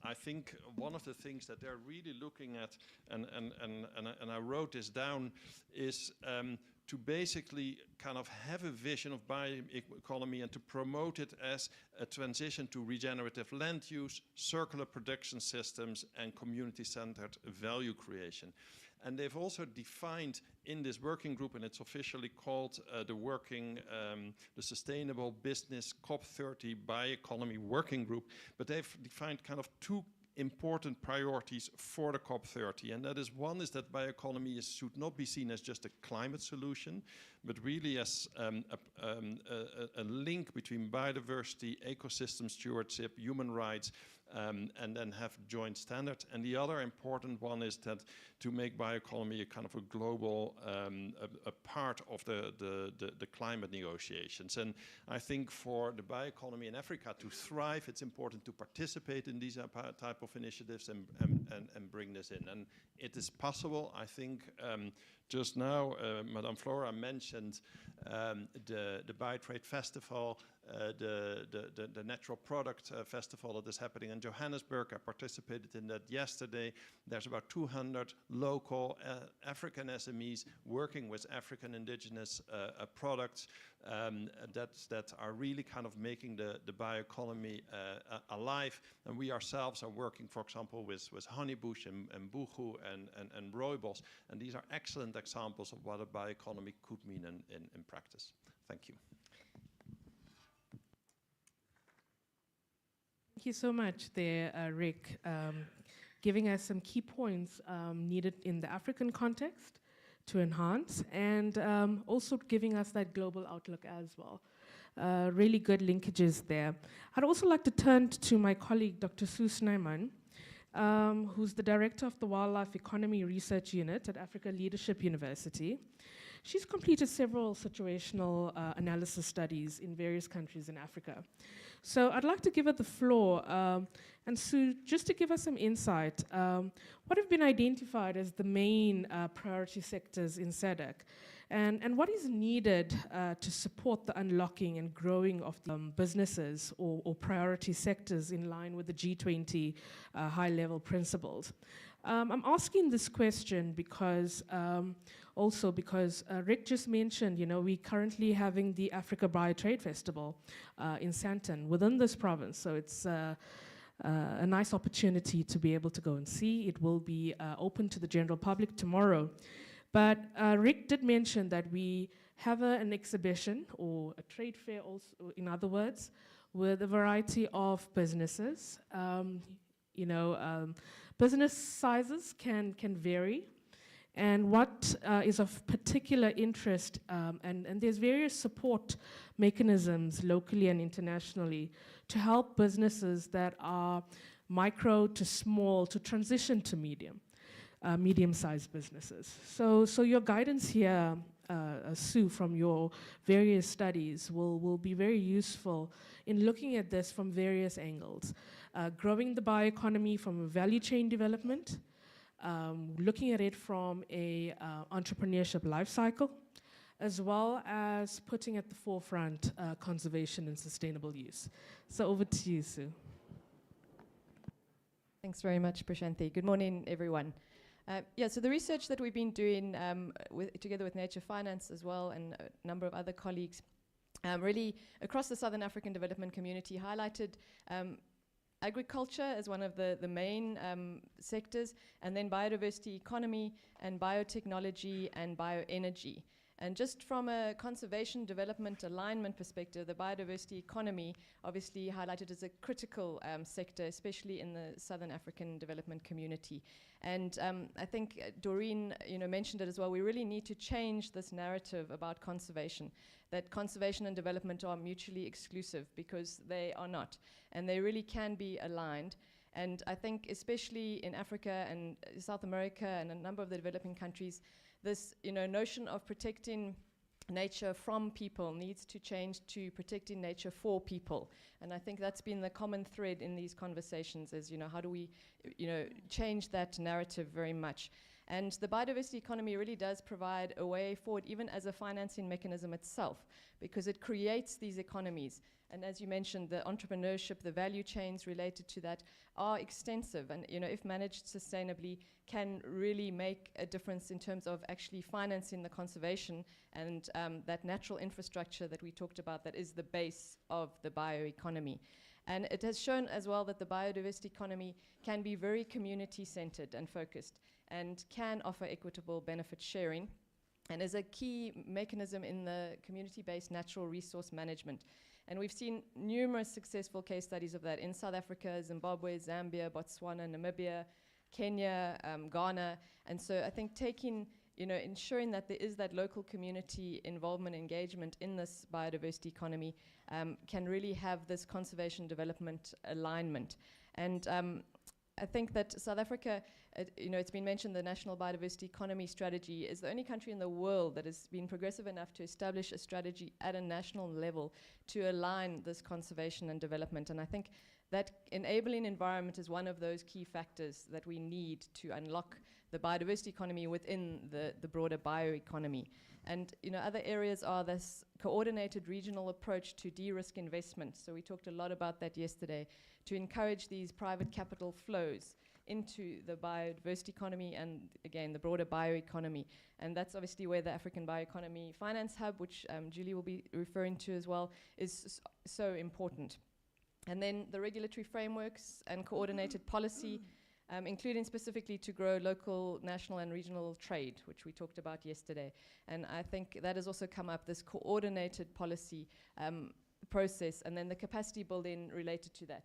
I think one of the things that they're really looking at, and I wrote this down, is to basically kind of have a vision of bioeconomy and to promote it as a transition to regenerative land use, circular production systems, and community-centered value creation. And they've also defined in this working group, and it's officially called the Sustainable Business COP30 Bioeconomy Working Group, but they've defined kind of 2 important priorities for the COP30, and that is, one is that bioeconomy should not be seen as just a climate solution, but really as a link between biodiversity, ecosystem stewardship, human rights, and then have joint standards. And the other important one is that to make bioeconomy a kind of a global a part of the climate negotiations. And I think for the bioeconomy in Africa to thrive, it's important to participate in these type of initiatives and bring this in. And it is possible. I think just now, Madame Flora mentioned the Biotrade Festival, the Natural Product Festival that is happening in Johannesburg. I participated in that yesterday. There's about 200 local African SMEs working with African indigenous products that are really kind of making the bioeconomy alive. And we ourselves are working, for example, with Honeybush and Buchu and Rooibos. And these are excellent examples of what a bioeconomy could mean in practice. Thank you. Thank you so much there, Rick, giving us some key points needed in the African context to enhance, and also giving us that global outlook as well. Really good linkages there. I'd also like to turn to my colleague, Dr. Sue Snyman, who's the director of the Wildlife Economy Research Unit at Africa Leadership University. She's completed several situational analysis studies in various countries in Africa. So I'd like to give her the floor. And Sue, just to give us some insight, what have been identified as the main priority sectors in SADC? And what is needed to support the unlocking and growing of the businesses or priority sectors in line with the G20 high-level principles? I'm asking this question because Rick just mentioned, we're currently having the Africa Biotrade Festival in Sandton within this province. So it's a nice opportunity to be able to go and see. It will be open to the general public tomorrow. But Rick did mention that we have an exhibition or a trade fair also, in other words, with a variety of businesses. Business sizes can vary. And what is of particular interest, and there's various support mechanisms locally and internationally to help businesses that are micro to small to transition to medium-sized businesses. So your guidance here, Sue, from your various studies will be very useful in looking at this from various angles. Growing the bioeconomy from a value chain development, looking at it from a entrepreneurship life cycle, as well as putting at the forefront conservation and sustainable use. So over to you, Sue. Thanks very much, Prashanthi. Good morning, everyone. So the research that we've been doing together with Nature Finance as well and a number of other colleagues really across the Southern African development community highlighted agriculture as one of the main sectors, and then biodiversity economy and biotechnology and bioenergy. And just from a conservation development alignment perspective, the biodiversity economy obviously highlighted as a critical sector, especially in the Southern African development community. And I think Doreen mentioned it as well. We really need to change this narrative about conservation, that conservation and development are mutually exclusive, because they are not. And they really can be aligned. And I think especially in Africa and South America and a number of the developing countries, this notion of protecting nature from people needs to change to protecting nature for people. And I think that's been the common thread in these conversations is, how do we, change that narrative very much. And the biodiversity economy really does provide a way forward, even as a financing mechanism itself, because it creates these economies. And as you mentioned, the entrepreneurship, the value chains related to that are extensive, and if managed sustainably, can really make a difference in terms of actually financing the conservation and that natural infrastructure that we talked about that is the base of the bioeconomy. And it has shown as well that the biodiversity economy can be very community-centered and focused and can offer equitable benefit sharing, and is a key mechanism in the community-based natural resource management. And we've seen numerous successful case studies of that in South Africa, Zimbabwe, Zambia, Botswana, Namibia, Kenya, Ghana. And so I think ensuring that there is that local community involvement, engagement in this biodiversity economy can really have this conservation development alignment. And I think that South Africa, it's been mentioned the National Biodiversity Economy Strategy is the only country in the world that has been progressive enough to establish a strategy at a national level to align this conservation and development. And I think that enabling environment is one of those key factors that we need to unlock the biodiversity economy within the broader bioeconomy. And other areas are this coordinated regional approach to de-risk investment. So we talked a lot about that yesterday, to encourage these private capital flows into the biodiversity economy and, again, the broader bioeconomy. And that's obviously where the African Bioeconomy Finance Hub, which Julie will be referring to as well, is so important. And then the regulatory frameworks and coordinated policy, including specifically to grow local, national, and regional trade, which we talked about yesterday. And I think that has also come up, this coordinated policy process, and then the capacity building related to that.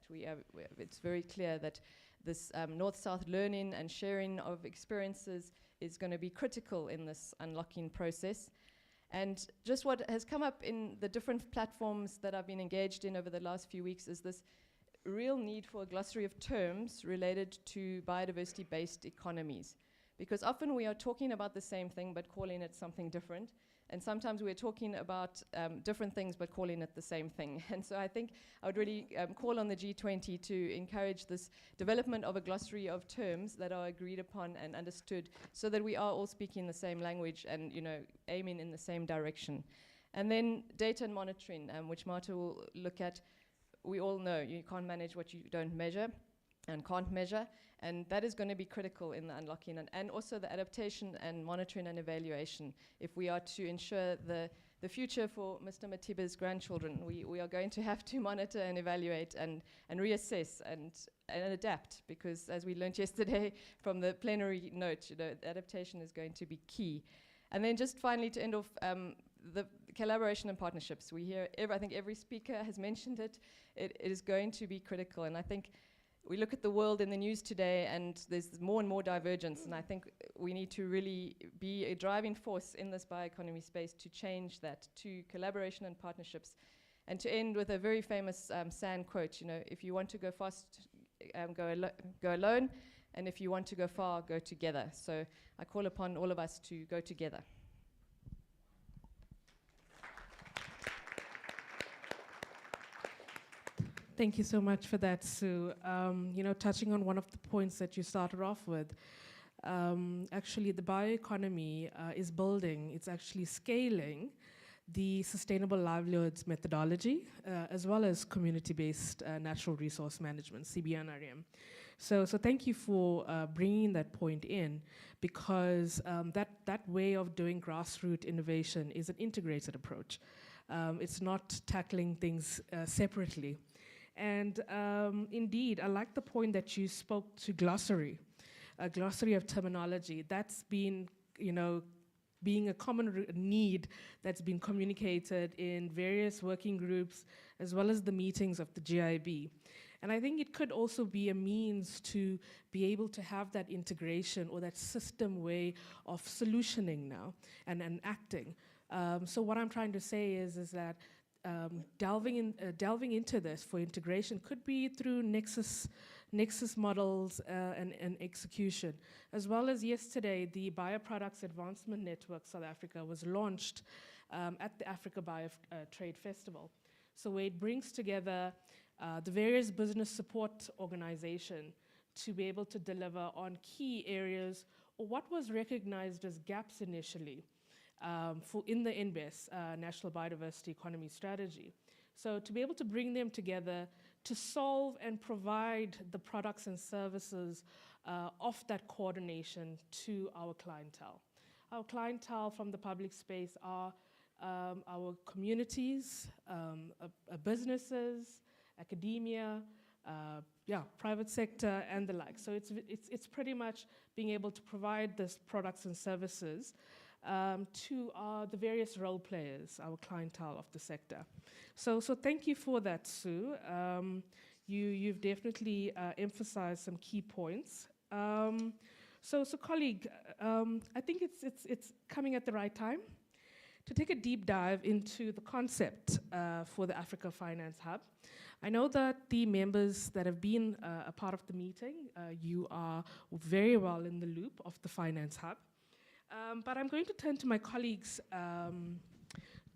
It's very clear that this north-south learning and sharing of experiences is going to be critical in this unlocking process. And just what has come up in the different platforms that I've been engaged in over the last few weeks is this real need for a glossary of terms related to biodiversity-based economies. Because often we are talking about the same thing but calling it something different. And sometimes we're talking about different things but calling it the same thing. And so I think I would really call on the G20 to encourage this development of a glossary of terms that are agreed upon and understood so that we are all speaking the same language and, you know, aiming in the same direction. And then data and monitoring, which Marta will look at. We all know you can't manage what you don't measure and can't measure, and that is going to be critical in the unlocking and also the adaptation and monitoring and evaluation. If we are to ensure the future for Mr. Matiba's grandchildren, we are going to have to monitor and evaluate and reassess and adapt, because as we learned yesterday from the plenary note, you know, adaptation is going to be key. And then just finally to end off, the collaboration and partnerships. We hear, I think every speaker has mentioned it. It is going to be critical, and I think we look at the world in the news today and there's more and more divergence, and I think we need to really be a driving force in this bioeconomy space to change that to collaboration and partnerships. And to end with a very famous San quote, you know, if you want to go fast, go alone, and if you want to go far, go together. So I call upon all of us to go together. Thank you so much for that, Sue. You know, touching on one of the points that you started off with, actually the bioeconomy is building, it's actually scaling the sustainable livelihoods methodology, as well as community-based natural resource management, CBNRM. So thank you for bringing that point in, because that way of doing grassroots innovation is an integrated approach. It's not tackling things separately. And indeed, I like the point that you spoke to glossary, a glossary of terminology. That's been, you know, being a common need that's been communicated in various working groups, as well as the meetings of the GIB. And I think it could also be a means to be able to have that integration or that system way of solutioning now and acting. So what I'm trying to say is that delving into this for integration could be through nexus models and execution. As well as yesterday, the Bioproducts Advancement Network South Africa was launched at the Africa Bio Trade Festival. So where it brings together the various business support organization to be able to deliver on key areas or what was recognized as gaps initially in the NBES, National Biodiversity Economy Strategy. So to be able to bring them together to solve and provide the products and services of that coordination to our clientele. Our clientele from the public space are our communities, businesses, academia, private sector, and the like. So it's pretty much being able to provide these products and services to the various role players, our clientele of the sector. So thank you for that, Sue. You've definitely emphasized some key points. So colleague, I think it's coming at the right time to take a deep dive into the concept for the Africa Finance Hub. I know that the members that have been a part of the meeting, you are very well in the loop of the Finance Hub. But I'm going to turn to my colleagues,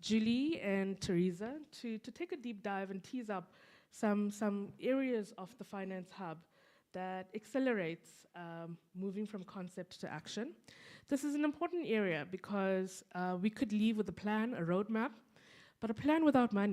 Julie and Teresa, to take a deep dive and tease up some areas of the Finance Hub that accelerates moving from concept to action. This is an important area because we could leave with a plan, a roadmap, but a plan without money